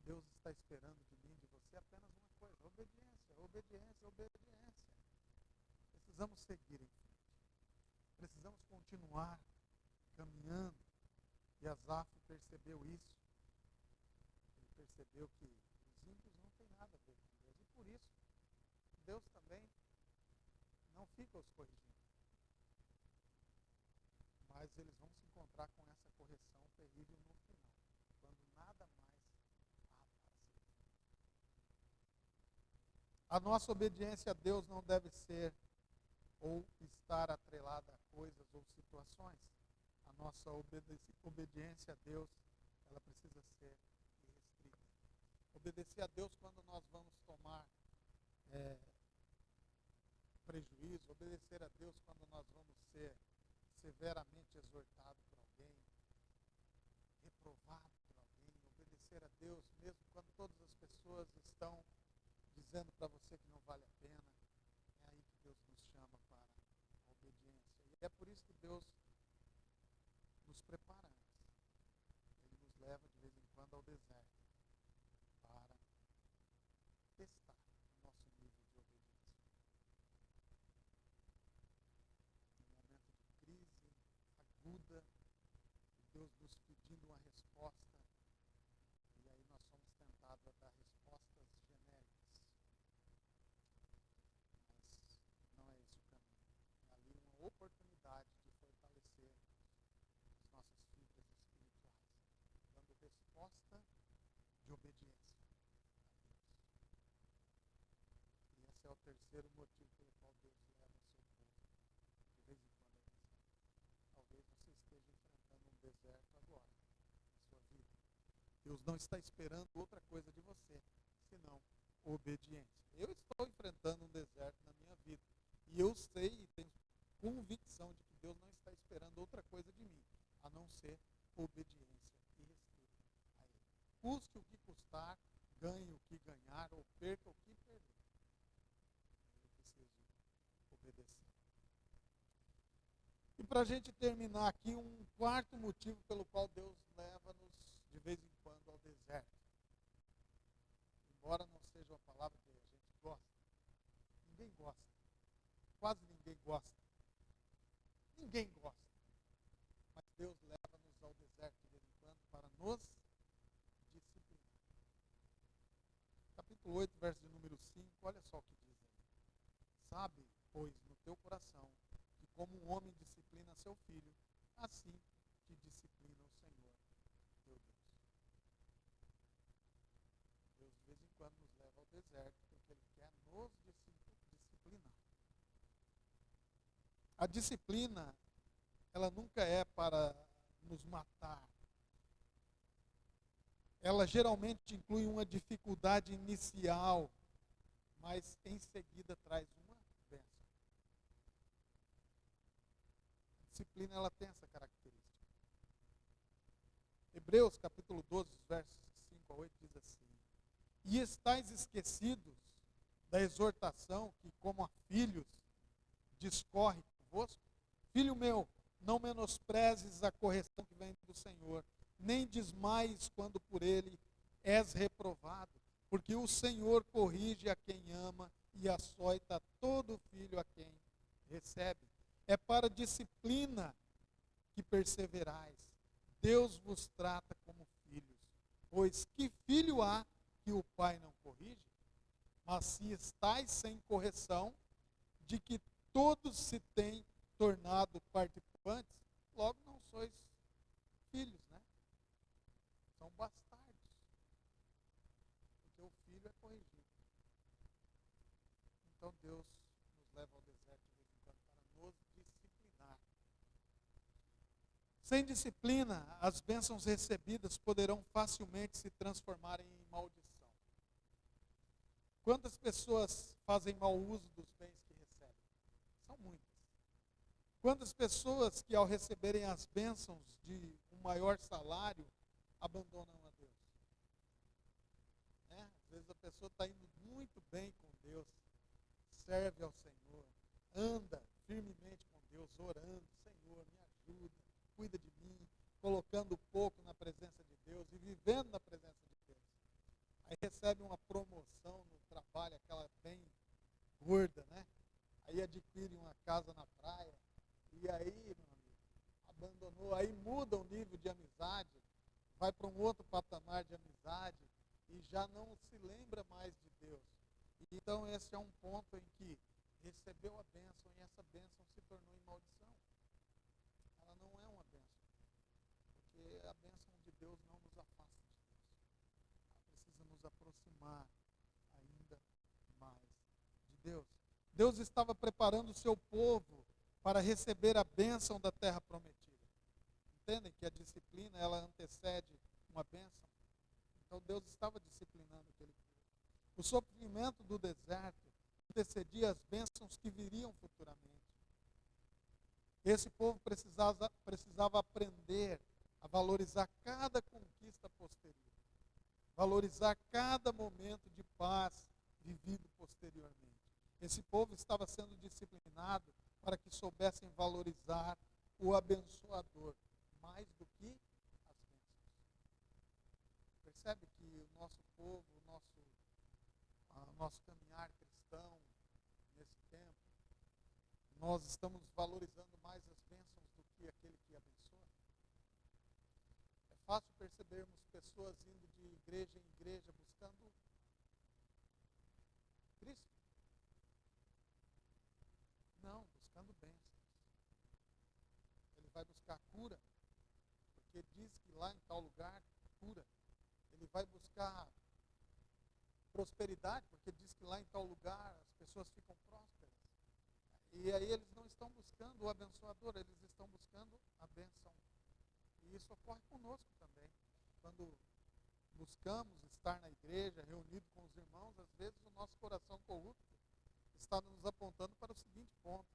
Deus está esperando de mim, de você, apenas uma coisa: obediência, obediência, obediência. Precisamos seguir em frente. Precisamos continuar caminhando. E Asaf percebeu isso. Ele percebeu que os ímpios não têm nada a ver com Deus. E por isso, Deus também não fica os corrigindo. Mas eles vão se encontrar com essa correção terrível no final, quando nada mais há para ser. A nossa obediência a Deus não deve ser ou estar atrelada a coisas ou situações. A nossa obediência a Deus, ela precisa ser irrestrita. Obedecer a Deus quando nós vamos tomar prejuízo, obedecer a Deus quando nós vamos ser severamente exortado por alguém, reprovado por alguém, obedecer a Deus mesmo quando todas as pessoas estão dizendo para você que não vale a pena. É aí que Deus nos chama para a obediência. E é por isso que Deus nos prepara antes. Ele nos leva de vez em quando ao deserto para testar o nosso nível de obediência. Um momento de crise aguda, Deus nos pedindo uma resposta, e aí nós somos tentados a dar respostas genéricas. Mas não é esse o caminho. É ali uma oportunidade de fortalecer as nossas fibras espirituais, dando resposta de obediência a Deus. E esse é o terceiro motivo pelo qual Deus leva o seu povo de vez em quando ao deserto. Talvez você esteja enfrentando um deserto agora, na sua vida. Deus não está esperando outra coisa de você, senão obediência. Eu estou enfrentando um deserto na minha vida. E eu sei e tenho convicção de que Deus não está esperando outra coisa de mim, a não ser obediência irrestrita a Ele. Custe o que custar, ganhe o que ganhar, ou perca o que perder. Eu preciso obedecer. E para a gente terminar aqui, um quarto motivo pelo qual Deus leva-nos de vez em quando ao deserto. Embora não seja uma palavra que a gente gosta, ninguém gosta. Quase ninguém gosta. Ninguém gosta. Mas Deus leva-nos ao deserto de vez em quando para nos disciplinar. Capítulo 8, verso de número 5, olha só o que diz aí. Sabe, pois, no teu coração, que como um homem disciplina seu filho, assim te disciplina o Senhor, teu Deus. Deus de vez em quando nos leva ao deserto, porque Ele quer nos disciplinar. A disciplina, ela nunca é para nos matar. Ela geralmente inclui uma dificuldade inicial, mas em seguida traz uma bênção. A disciplina, ela tem essa característica. Hebreus capítulo 12, versos 5 a 8 diz assim: E estáis esquecidos da exortação que, como a filhos, discorre convosco? Filho meu, não menosprezes a correção que vem do Senhor, nem desmaies quando por ele és reprovado, porque o Senhor corrige a quem ama e açoita todo filho a quem recebe. É para disciplina que perseverais. Deus vos trata como filhos. Pois que filho há que o pai não corrige? Mas se estáis sem correção, de que todos se têm tornado participantes, logo não sois filhos, né? São bastardos. Porque o filho é corrigido. Então Deus nos leva ao deserto de vez em quando para nos disciplinar. Sem disciplina, as bênçãos recebidas poderão facilmente se transformarem em maldição. Quantas pessoas fazem mau uso dos bens que recebem? São muitas. Quantas pessoas que ao receberem as bênçãos de um maior salário, abandonam a Deus? Às vezes a pessoa está indo muito bem com Deus, serve ao Senhor, anda firmemente com Deus, orando, Senhor, me ajuda, cuida de mim, colocando pouco na presença de Deus e vivendo na presença de Deus. Aí recebe uma promoção no trabalho, aquela bem gorda, né? Aí adquire uma casa na praia, e aí, meu amigo, abandonou, aí muda o nível de amizade, vai para um outro patamar de amizade e já não se lembra mais de Deus. Então esse é um ponto em que recebeu a bênção e essa bênção se tornou em maldição. Ela não é uma bênção, porque a bênção de Deus não nos afasta de Deus. Ela precisa nos aproximar ainda mais de Deus. Deus estava preparando o seu povo para receber a bênção da terra prometida. Entendem que a disciplina, ela antecede uma bênção? Então Deus estava disciplinando aquele povo. O sofrimento do deserto antecedia as bênçãos que viriam futuramente. Esse povo precisava aprender a valorizar cada conquista posterior, valorizar cada momento de paz vivido posteriormente. Esse povo estava sendo disciplinado para que soubessem valorizar o abençoador mais do que as bênçãos. Percebe que o nosso povo, nosso caminhar cristão nesse tempo, nós estamos valorizando mais as bênçãos do que aquele que abençoa. É fácil percebermos pessoas indo de igreja em igreja buscando Cristo. Não, buscando bênçãos. Ele vai buscar cura, porque diz que lá em tal lugar, cura. Ele vai buscar prosperidade, porque diz que lá em tal lugar as pessoas ficam prósperas. E aí eles não estão buscando o abençoador, eles estão buscando a bênção. E isso ocorre conosco também. Quando buscamos estar na igreja, reunido com os irmãos, às vezes o nosso coração corrupto está nos apontando para o seguinte ponto: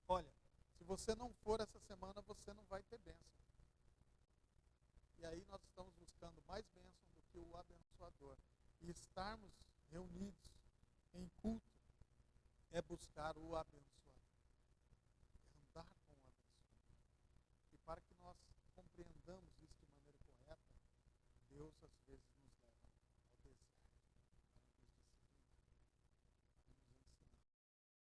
olha, se você não for essa semana, você não vai ter bênção. E aí nós estamos buscando mais bênção do que o abençoador. E estarmos reunidos em culto é buscar o abençoador, é andar com o abençoador. E para que nós compreendamos isso de maneira correta, Deus às vezes nos leva ao deserto para nos disciplinar, para nos ensinar.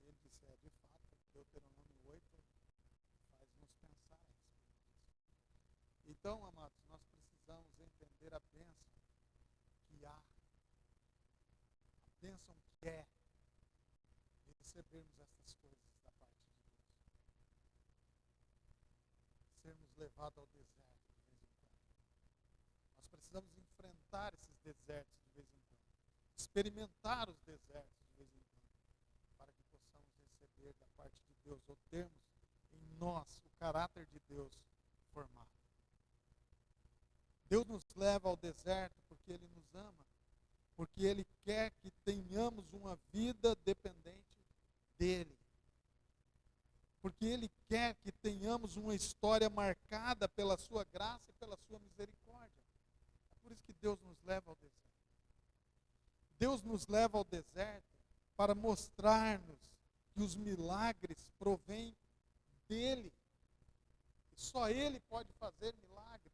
Ele disse, de fato, Deuteronômio 8 faz-nos pensar a respeito disso. Então, amados, nós precisamos entender a bênção que há, a bênção que é recebermos essas coisas da parte de Deus. Sermos levados ao deserto de vez em quando. Nós precisamos enfrentar esses desertos de vez em quando. Experimentar os desertos de vez em quando. Para que possamos receber da parte de Deus, ou termos em nós o caráter de Deus formado. Deus nos leva ao deserto porque Ele nos ama, porque Ele quer que tenhamos uma vida dependente dEle. Porque Ele quer que tenhamos uma história marcada pela sua graça e pela sua misericórdia. É por isso que Deus nos leva ao deserto. Deus nos leva ao deserto para mostrar-nos que os milagres provêm dEle. E só Ele pode fazer milagres.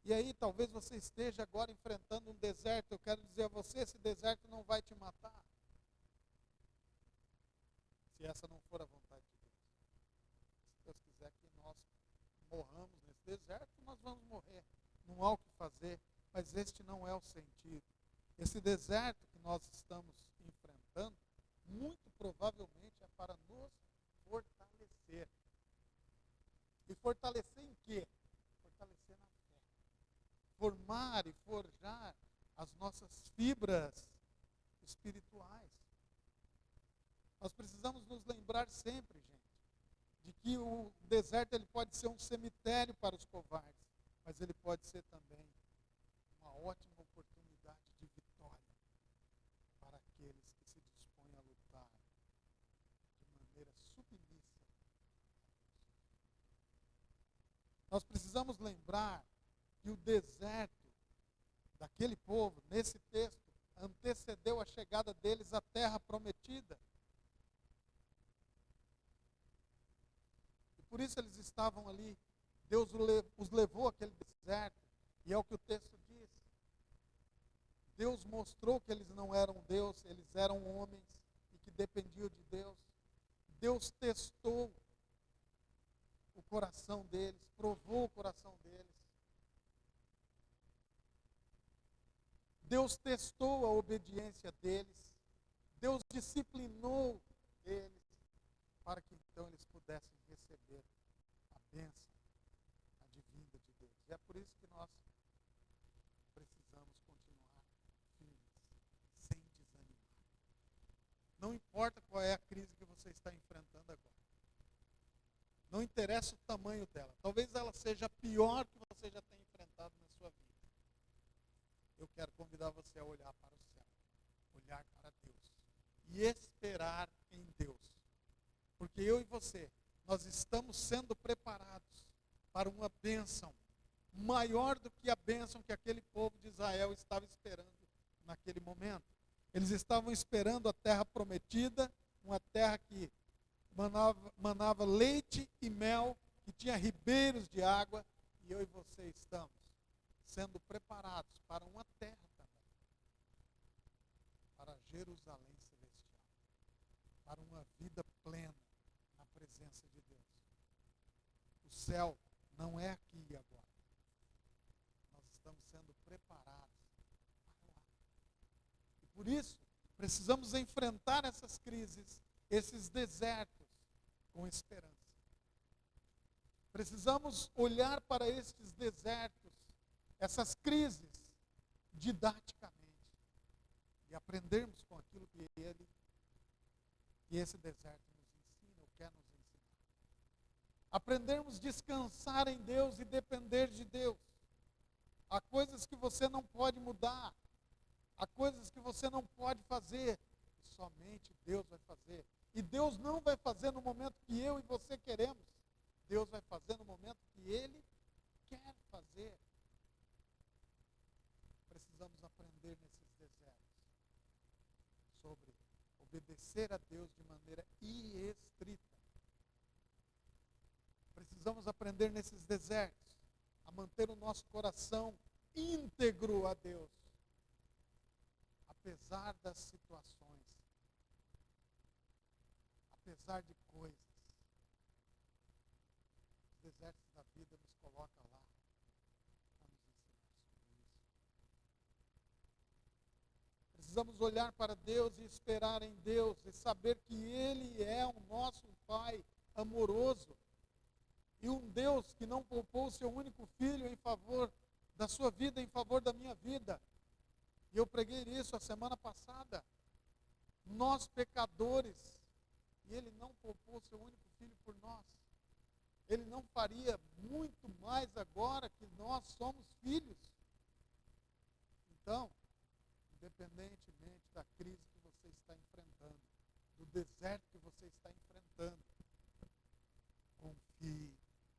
E aí talvez você esteja agora enfrentando um deserto. Eu quero dizer a você, esse deserto não vai te matar. Se essa não for a vontade de Deus. Se Deus quiser que nós nós morramos nesse deserto, nós vamos morrer. Não há o que fazer, mas este não é o sentido. Esse deserto que nós estamos enfrentando, muito provavelmente é para nos fortalecer. E fortalecer em quê? Fortalecer na fé. Formar e forjar as nossas fibras espirituais. Nós precisamos nos lembrar sempre, gente, de que o deserto ele pode ser um cemitério para os covardes, mas ele pode ser também uma ótima oportunidade de vitória para aqueles que se dispõem a lutar de maneira submissa. Nós precisamos lembrar que o deserto daquele povo, nesse texto, antecedeu a chegada deles à terra prometida. E por isso eles estavam ali. Deus os levou àquele deserto. E é o que o texto diz. Deus mostrou que eles não eram Deus, eles eram homens e que dependiam de Deus. Deus testou o coração deles, provou o coração deles. Deus testou a obediência deles. Deus disciplinou eles para que então eles pudessem receber a bênção, a divinda de Deus. E é por isso que nós precisamos continuar firmes, sem desanimar. Não importa qual é a crise que você está enfrentando agora. Não interessa o tamanho dela. Talvez ela seja a pior que você já tenha enfrentado na sua vida. Eu quero convidar você a olhar para o céu, olhar para Deus e esperar em Deus. Porque eu e você, nós estamos sendo preparados para uma bênção maior do que a bênção que aquele povo de Israel estava esperando naquele momento. Eles estavam esperando a terra prometida, uma terra que manava leite e mel, que tinha ribeiros de água, e eu e você estamos sendo preparados para uma terra também, para Jerusalém celestial, para uma vida plena na presença de Deus. O céu não é aqui e agora. Nós estamos sendo preparados para lá. E por isso, precisamos enfrentar essas crises, esses desertos, com esperança. Precisamos olhar para estes desertos, essas crises, didaticamente, e aprendermos com aquilo que esse deserto nos ensina, ou quer nos ensinar. Aprendermos a descansar em Deus e depender de Deus. Há coisas que você não pode mudar, há coisas que você não pode fazer, e somente Deus vai fazer. E Deus não vai fazer no momento que eu e você queremos. Deus vai fazer no momento que Ele quer fazer. Precisamos aprender nesses desertos sobre obedecer a Deus de maneira irrestrita. Precisamos aprender nesses desertos a manter o nosso coração íntegro a Deus, apesar das situações, apesar de coisas. Os desertos da vida nos colocam lá para nos ensinar sobre isso. Precisamos olhar para Deus e esperar em Deus e saber que Ele é o nosso Pai amoroso e um Deus que não poupou o seu único filho em favor da sua vida, em favor da minha vida. E eu preguei isso a semana passada. Nós pecadores, e Ele não poupou o seu único filho por nós. Ele não faria muito mais agora que nós somos filhos. Então, independentemente da crise que você está enfrentando, do deserto que você está enfrentando, confie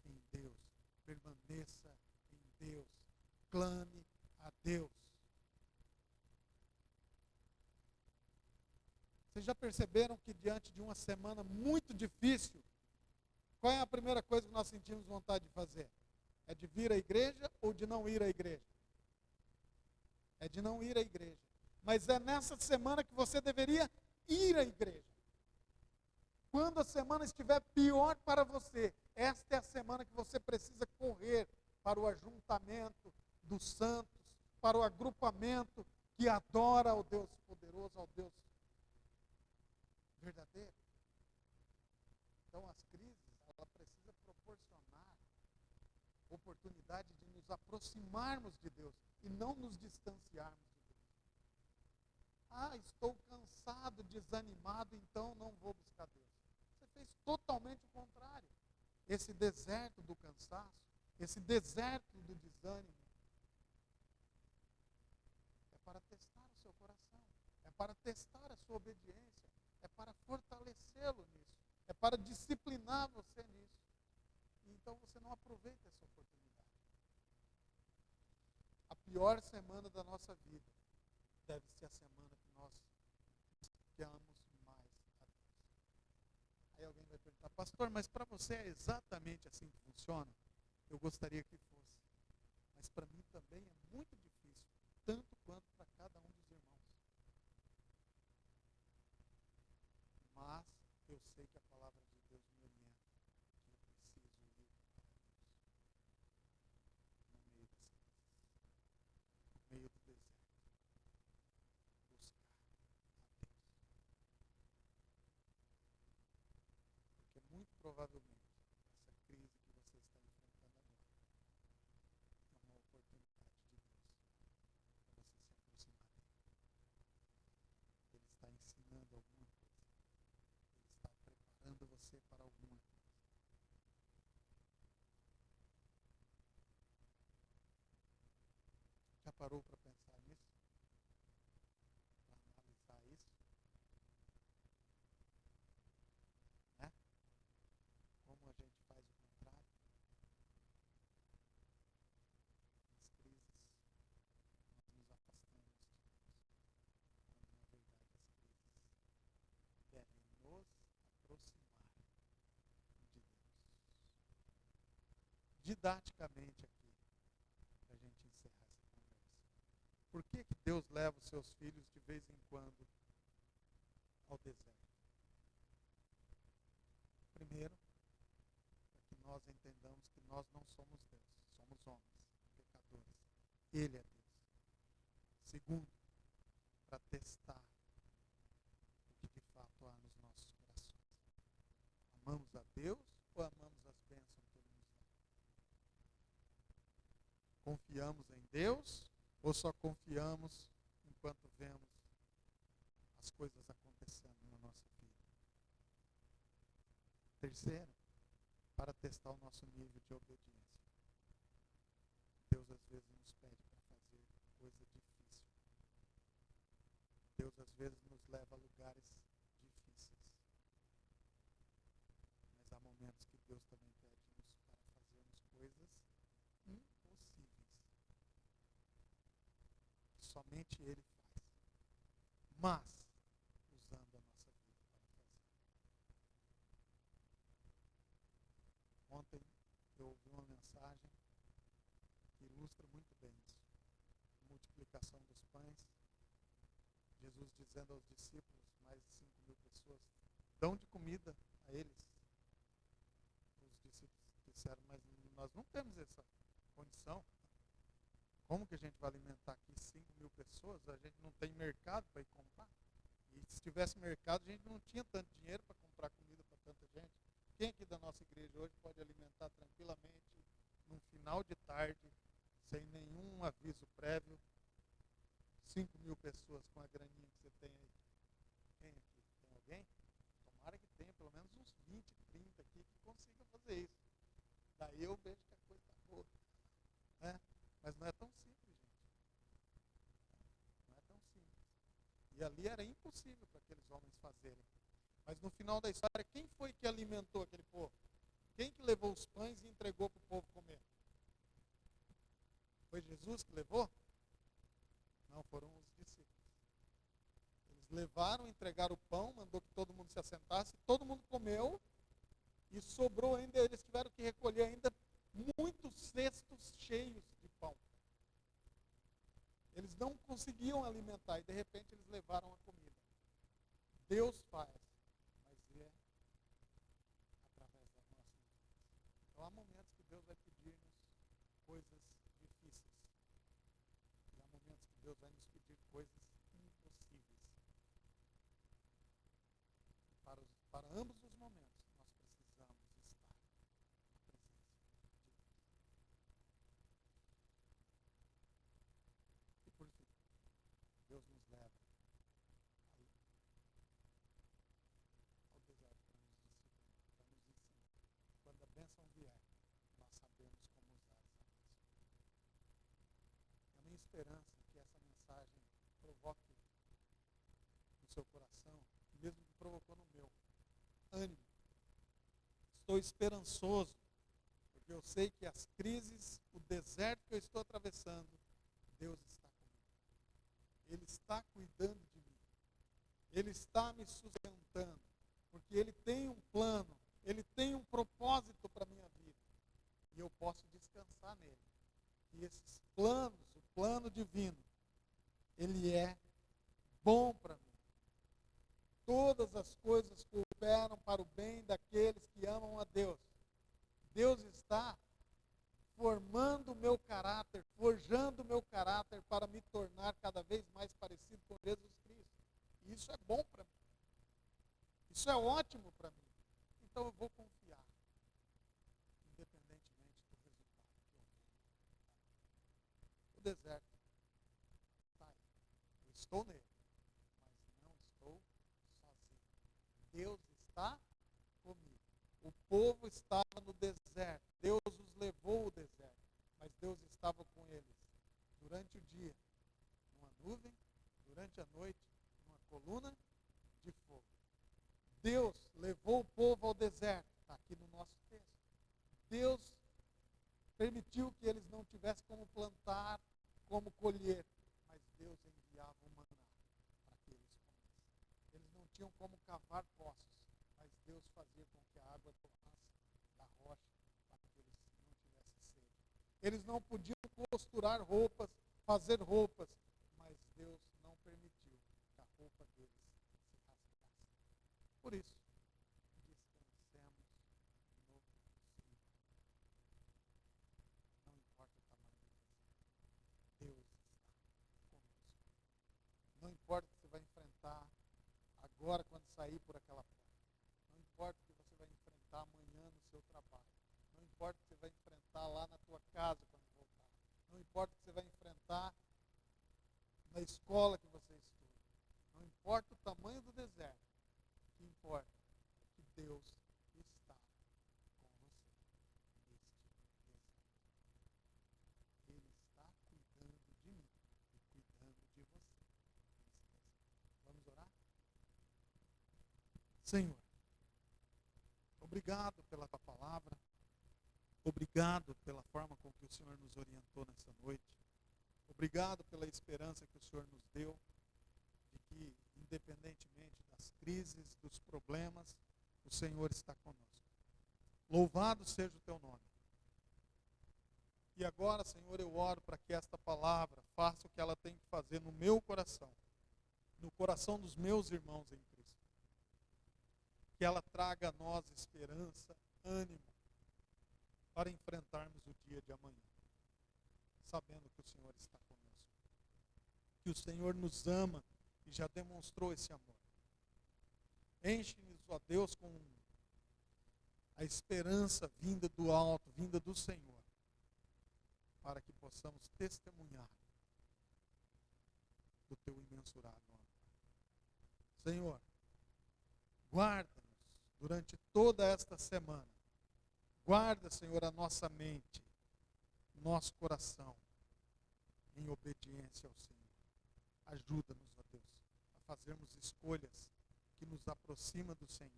em Deus, permaneça em Deus, clame a Deus. Vocês já perceberam que diante de uma semana muito difícil, qual é a primeira coisa que nós sentimos vontade de fazer? É de vir à igreja ou de não ir à igreja? É de não ir à igreja. Mas é nessa semana que você deveria ir à igreja. Quando a semana estiver pior para você, Esta é a semana que você precisa correr para o ajuntamento dos santos, para o agrupamento que adora ao Deus poderoso, ao Deus verdadeiro. Então, as crises, ela precisa proporcionar oportunidade de nos aproximarmos de Deus e não nos distanciarmos de Deus. Ah, estou cansado, desanimado, então não vou buscar Deus. Você fez totalmente o contrário. Esse deserto do cansaço, esse deserto do desânimo, é para testar o seu coração, é para testar a sua obediência, é para fortalecê-lo nisso, é para disciplinar você nisso. E então você não aproveita essa oportunidade. A pior semana da nossa vida deve ser a semana que nós amamos mais a Deus. Aí alguém vai perguntar, pastor, mas para você é exatamente assim que funciona? Eu gostaria que fosse. Mas para mim também é muito difícil, tanto quanto para cada um dos irmãos. Mas eu sei que a palavra de Deus me orienta que eu preciso ir para Deus no meio das crises, no meio do deserto, buscar a Deus. Porque muito provavelmente essa crise que você está enfrentando agora é uma oportunidade de Deus para você se aproximar dele. Ele está ensinando alguma coisa. Ele está preparando você para alguma coisa. Já parou para pensar nisso? Para analisar isso? Né? Como a gente faz o contrário? Nas crises, nós nos afastamos de Deus. Quando, na verdade, as crises devem nos aproximar de Deus. Didaticamente aqui, para a gente encerrar essa conversa. Por que Deus leva os seus filhos de vez em quando ao deserto? Primeiro, para que nós entendamos que nós não somos Deus, somos homens, pecadores. Ele é Deus. Segundo, para testar o que de fato há nos nossos corações. Amamos a Deus ou amamos as bênçãos que Ele nos dá? Confiamos em Deus ou só confiamos enquanto vemos as coisas acontecendo na nossa vida? Terceiro, para testar o nosso nível de obediência. Deus às vezes nos pede para fazer coisa difícil. Deus às vezes nos leva a lugares difíceis. Mas há momentos que Deus também pede-nos para fazermos coisas impossíveis. Que somente Ele faz. Mas usando a nossa vida para fazer. Ontem eu ouvi uma mensagem que ilustra muito bem isso. Multiplicação dos pães. Jesus dizendo aos discípulos, mais de 5.000 pessoas, dão de comida a eles. Os discípulos disseram, mas nós não temos essa condição. Como que a gente vai alimentar aqui 5.000 pessoas? A gente não tem mercado para ir comprar. E se tivesse mercado, a gente não tinha tanto dinheiro para comprar comida para tanta gente. Quem aqui da nossa igreja hoje pode alimentar tranquilamente, num final de tarde, sem nenhum aviso prévio, 5.000 pessoas com a graninha que você tem aí? Quem aqui? Tem alguém? Tomara que tenha pelo menos uns 20, 30 aqui que consiga fazer isso. Daí eu vejo que a coisa está boa. Né? Mas não é tão simples, gente. Não é tão simples. E ali era impossível para aqueles homens fazerem. Mas no final da história, quem foi que alimentou aquele povo? Quem que levou os pães e entregou para o povo comer? Foi Jesus que levou? Não, foram os discípulos. Eles levaram, entregaram o pão, mandou que todo mundo se assentasse, todo mundo comeu e sobrou ainda, eles tiveram que recolher ainda muitos cestos cheios de pão. Eles não conseguiam alimentar e de repente eles levaram a comida. Deus faz, mas é através das nossas vidas. Deus vai nos pedir coisas impossíveis. Para ambos os momentos, nós precisamos estar na presença de Deus. E por fim, Deus nos leva ao deserto para nos disciplinar, para nos ensinar. Quando a bênção vier, nós sabemos como usar essa bênção. É a minha esperança que essa mensagem provoque no seu coração, mesmo que provocou no meu, ânimo. Estou esperançoso, porque eu sei que as crises, o deserto que eu estou atravessando, Deus está comigo. Ele está cuidando de mim. Ele está me sustentando, porque Ele tem um plano, Ele tem um propósito para a minha vida. E eu posso descansar nele. E esses planos, o plano divino, ele é bom para mim. Todas as coisas cooperam para o bem daqueles que amam a Deus. Deus está formando o meu caráter, forjando o meu caráter para me tornar cada vez mais parecido com Jesus Cristo. E isso é bom para mim. Isso é ótimo para mim. Então eu vou confiar, independentemente do resultado que eu venho. O deserto está aí. Eu estou nele, mas não estou sozinho. Deus está comigo. O povo estava no deserto. Deus os levou ao deserto. Mas Deus estava com eles durante o dia, numa nuvem, durante a noite, numa coluna de fogo. Deus levou o povo ao deserto. Está aqui no nosso texto. Deus permitiu que eles não tivessem como plantar, como colher. Mas Deus enviava o maná para que eles comessem. Eles não tinham como cavar poços, mas Deus fazia com que a água tornasse da rocha para que eles não tivessem sede. Eles não podiam costurar roupas, fazer roupas, mas Deus não permitiu que a roupa deles se rasgasse. Por isso, descansemos no Senhor. Não importa o tamanho do deserto, Deus está conosco. Não importa o que você vai enfrentar agora quando sair por aquela porta. Não importa o que você vai enfrentar amanhã no seu trabalho. Não importa o que você vai enfrentar lá na tua casa quando voltar. Não importa o que você vai enfrentar na escola que você estuda. Não importa o tamanho do deserto. O que importa é que Deus está com você neste deserto. Ele está cuidando de mim e cuidando de você nesse deserto. Vamos orar? Senhor, obrigado pela tua palavra. Obrigado pela forma com que o Senhor nos orientou nessa noite. Obrigado pela esperança que o Senhor nos deu, de que, independentemente das crises, dos problemas, o Senhor está conosco. Louvado seja o teu nome. E agora, Senhor, eu oro para que esta palavra faça o que ela tem que fazer no meu coração, no coração dos meus irmãos em Cristo. Que ela traga a nós esperança, ânimo, para enfrentarmos o dia de amanhã, sabendo que o Senhor está conosco. Que o Senhor nos ama e já demonstrou esse amor. Enche-nos, ó Deus, com a esperança vinda do alto, vinda do Senhor, para que possamos testemunhar do teu imensurável amor. Senhor, guarda-nos durante toda esta semana. Guarda, Senhor, a nossa mente, nosso coração, em obediência ao Senhor. Ajuda-nos, ó Deus, a fazermos escolhas que nos aproximam do Senhor.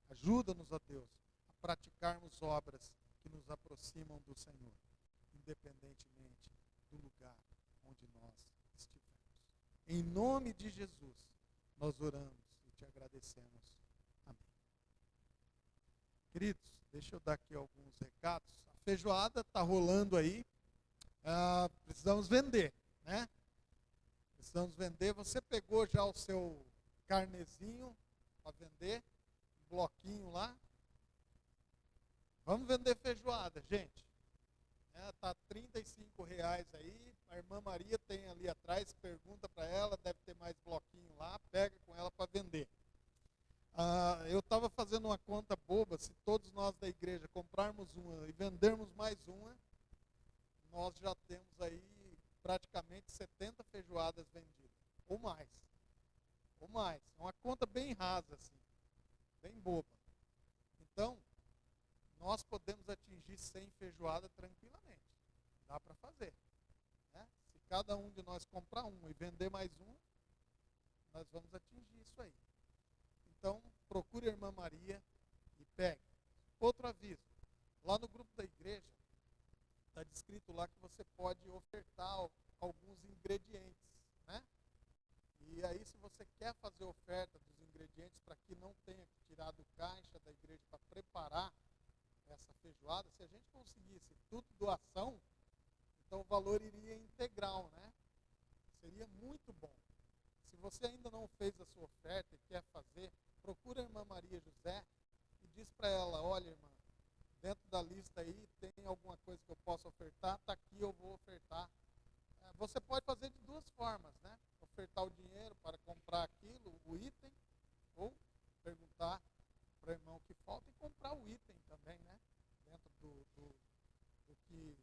Ajuda-nos, ó Deus, a praticarmos obras que nos aproximam do Senhor, independentemente do lugar onde nós estivermos. Em nome de Jesus, nós oramos e te agradecemos. Amém. Queridos, deixa eu dar aqui alguns recados. A feijoada está rolando aí. Precisamos vender, né? Precisamos vender. Você pegou já o seu carnezinho para vender? Um bloquinho lá? Vamos vender feijoada, gente. Está R$ 35 R$ 5 aí. A irmã Maria tem ali atrás, pergunta para ela, deve ter mais bloquinho lá, pega com ela para vender. Eu estava fazendo uma conta boba, se todos nós da igreja comprarmos uma e vendermos mais uma, nós já temos aí praticamente 70 feijoadas vendidas, ou mais. Ou mais. É uma conta bem rasa, assim, bem boba. Então, nós podemos atingir 100 feijoadas tranquilamente. Dá para fazer. Né? Se cada um de nós comprar um e vender mais um, nós vamos atingir isso aí. Então, procure a irmã Maria e pegue. Outro aviso. Lá no grupo da igreja, está descrito lá que você pode ofertar alguns ingredientes. Né? E aí, se você quer fazer oferta dos ingredientes para que não tenha que tirar do caixa da igreja para preparar essa feijoada, se a gente conseguisse tudo doação, então o valor iria integral, né? Seria muito bom. Se você ainda não fez a sua oferta e quer fazer, procura a irmã Maria José e diz para ela, olha, irmã, dentro da lista aí tem alguma coisa que eu possa ofertar, está aqui, eu vou ofertar. Você pode fazer de duas formas, né? Ofertar o dinheiro para comprar aquilo, o item, ou perguntar para o irmão que falta e comprar o item também, né? Dentro do que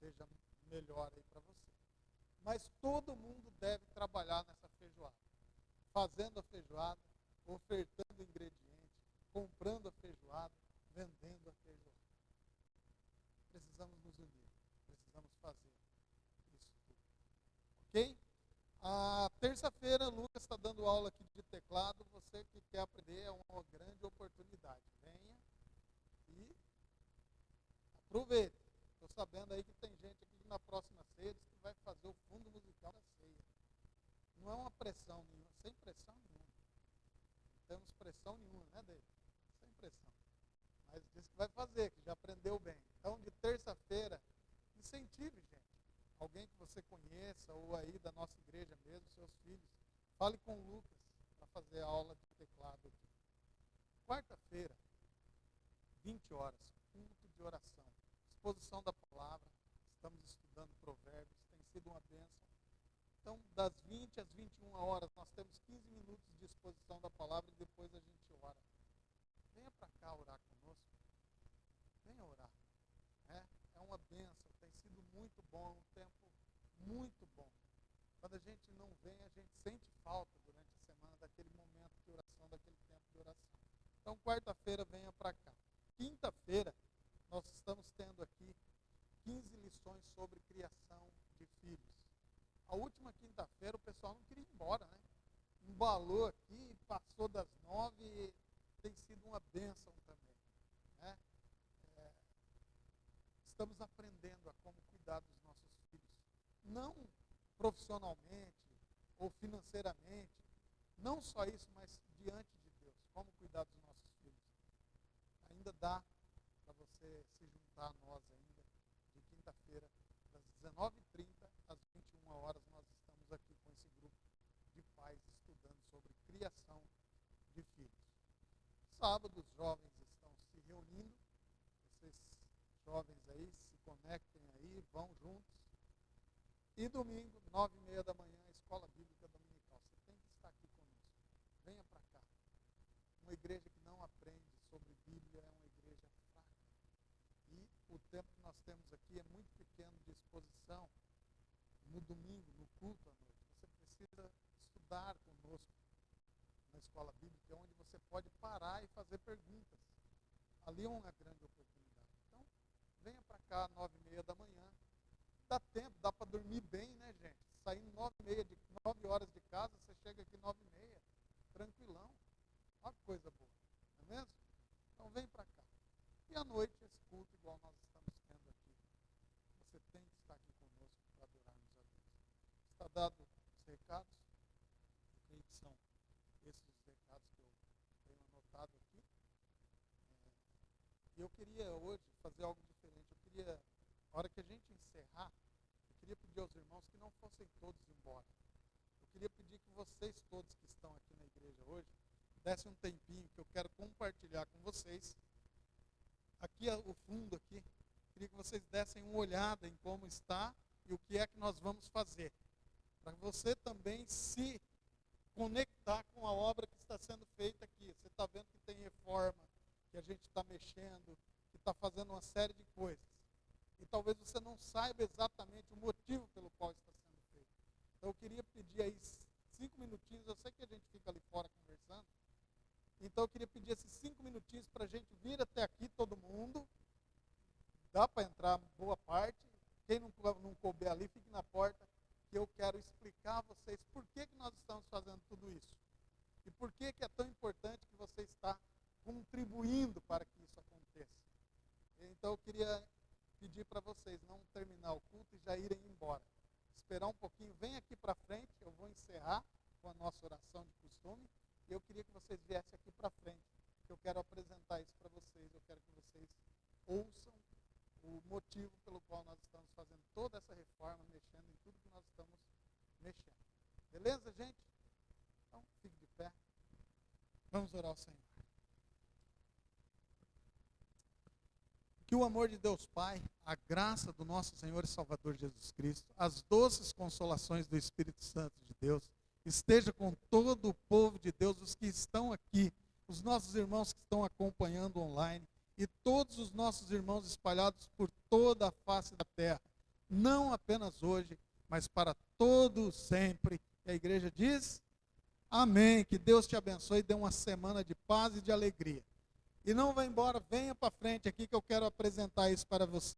seja melhor aí para você. Mas todo mundo deve trabalhar nessa feijoada. Fazendo a feijoada, ofertando ingredientes, comprando a feijoada, vendendo a feijoada. Precisamos nos unir, precisamos fazer isso tudo. Ok? A terça-feira, Lucas está dando aula aqui de teclado. Você que quer aprender é uma grande oportunidade. Venha e aproveite. Estou sabendo aí que tem gente aqui na próxima ceia que vai fazer o fundo musical da ceia. Não é uma pressão nenhuma, sem pressão nenhuma. Não temos pressão nenhuma, né, David? Sem pressão. Mas disse que vai fazer, que já aprendeu bem. Então, de terça-feira, incentive, gente. Alguém que você conheça, ou aí da nossa igreja mesmo, seus filhos. Fale com o Lucas para fazer a aula de teclado aqui. Quarta-feira, 20 horas, culto de oração. Exposição da palavra. Estamos estudando provérbios. Tem sido uma bênção. Então, das 20 às 21 horas, nós temos 15 minutos de exposição da palavra e depois a gente ora. Venha para cá orar conosco. Venha orar. É uma bênção. Tem sido muito bom, um tempo muito bom. Quando a gente não vem, a gente sente falta durante a semana daquele momento de oração, daquele tempo de oração. Então, quarta-feira, venha para cá. Quinta-feira, nós estamos tendo aqui 15 lições sobre criação de filhos. A última quinta-feira, o pessoal não queria ir embora, né? Embalou aqui, passou das 9, tem sido uma bênção também. Né? Estamos aprendendo a como cuidar dos nossos filhos. Não profissionalmente ou financeiramente. Não só isso, mas diante de Deus. Como cuidar dos nossos filhos. Ainda dá para você se juntar a nós ainda, de quinta-feira, das 19h30 às 21 horas, nós estamos aqui com esse grupo de pais estudando sobre criação de filhos. Sábado, os jovens estão se reunindo. Vocês jovens aí, se conectem aí, vão juntos. E domingo, 9h30 da manhã, Escola Bíblica Dominical. Você tem que estar aqui conosco. Venha para cá. Uma igreja que não aprende sobre Bíblia é uma igreja fraca. E o tempo que nós temos aqui é muito pequeno de exposição. No domingo, no culto à noite. Você precisa estudar conosco na Escola Bíblica, onde você pode parar e fazer perguntas. Ali é uma grande oportunidade. Então, venha para cá às 9h30 da manhã. Dá tempo, dá para dormir bem, né, gente? Saindo 9 horas de casa, você chega aqui 9h30, tranquilão. Olha que coisa boa, não é mesmo? Então, vem para cá. E à noite, esse culto, igual nós estamos tendo aqui. Você tem que estar aqui conosco para adorarmos a Deus. Está dado os recados? Eu creio que são esses os recados que eu tenho anotado aqui. E eu queria hoje fazer algo diferente. Eu queria, na hora que a gente encerrar, eu queria pedir aos irmãos que não fossem todos embora. Eu queria pedir que vocês todos que estão aqui na igreja hoje, dessem um tempinho que eu quero compartilhar com vocês. Aqui, o fundo aqui, queria que vocês dessem uma olhada em como está e o que é que nós vamos fazer. Para você também se conectar com a obra que está sendo feita aqui. Você está vendo que tem reforma, que a gente está mexendo, que está fazendo uma série de coisas. E talvez você não saiba exatamente o motivo pelo qual está sendo feito. Então eu queria pedir aí 5 minutinhos, eu sei que a gente fica ali fora conversando, então eu queria pedir esses 5 minutinhos para a gente vir até aqui, todo mundo. Dá para entrar boa parte. Quem não couber ali, fique na porta, que eu quero explicar a vocês por que nós estamos fazendo tudo isso. E por que é tão importante que você está contribuindo para que isso aconteça. Então eu queria pedir para vocês não terminar o culto e já irem embora. Esperar um pouquinho, vem aqui para frente, eu vou encerrar com a nossa oração de costume. E eu queria que vocês viessem aqui para frente, que eu quero apresentar isso para vocês. Eu quero que vocês ouçam o motivo pelo qual nós estamos fazendo toda essa reforma, mexendo em tudo que nós estamos mexendo. Beleza, gente? Então, fique de pé. Vamos orar ao Senhor. Que o amor de Deus Pai, a graça do nosso Senhor e Salvador Jesus Cristo, as doces consolações do Espírito Santo de Deus, esteja com todo o povo de Deus, os que estão aqui, os nossos irmãos que estão acompanhando online, e todos os nossos irmãos espalhados por toda a face da terra, não apenas hoje, mas para todo sempre. E a igreja diz, amém, que Deus te abençoe e dê uma semana de paz e de alegria. E não vá embora, venha para frente aqui que eu quero apresentar isso para você.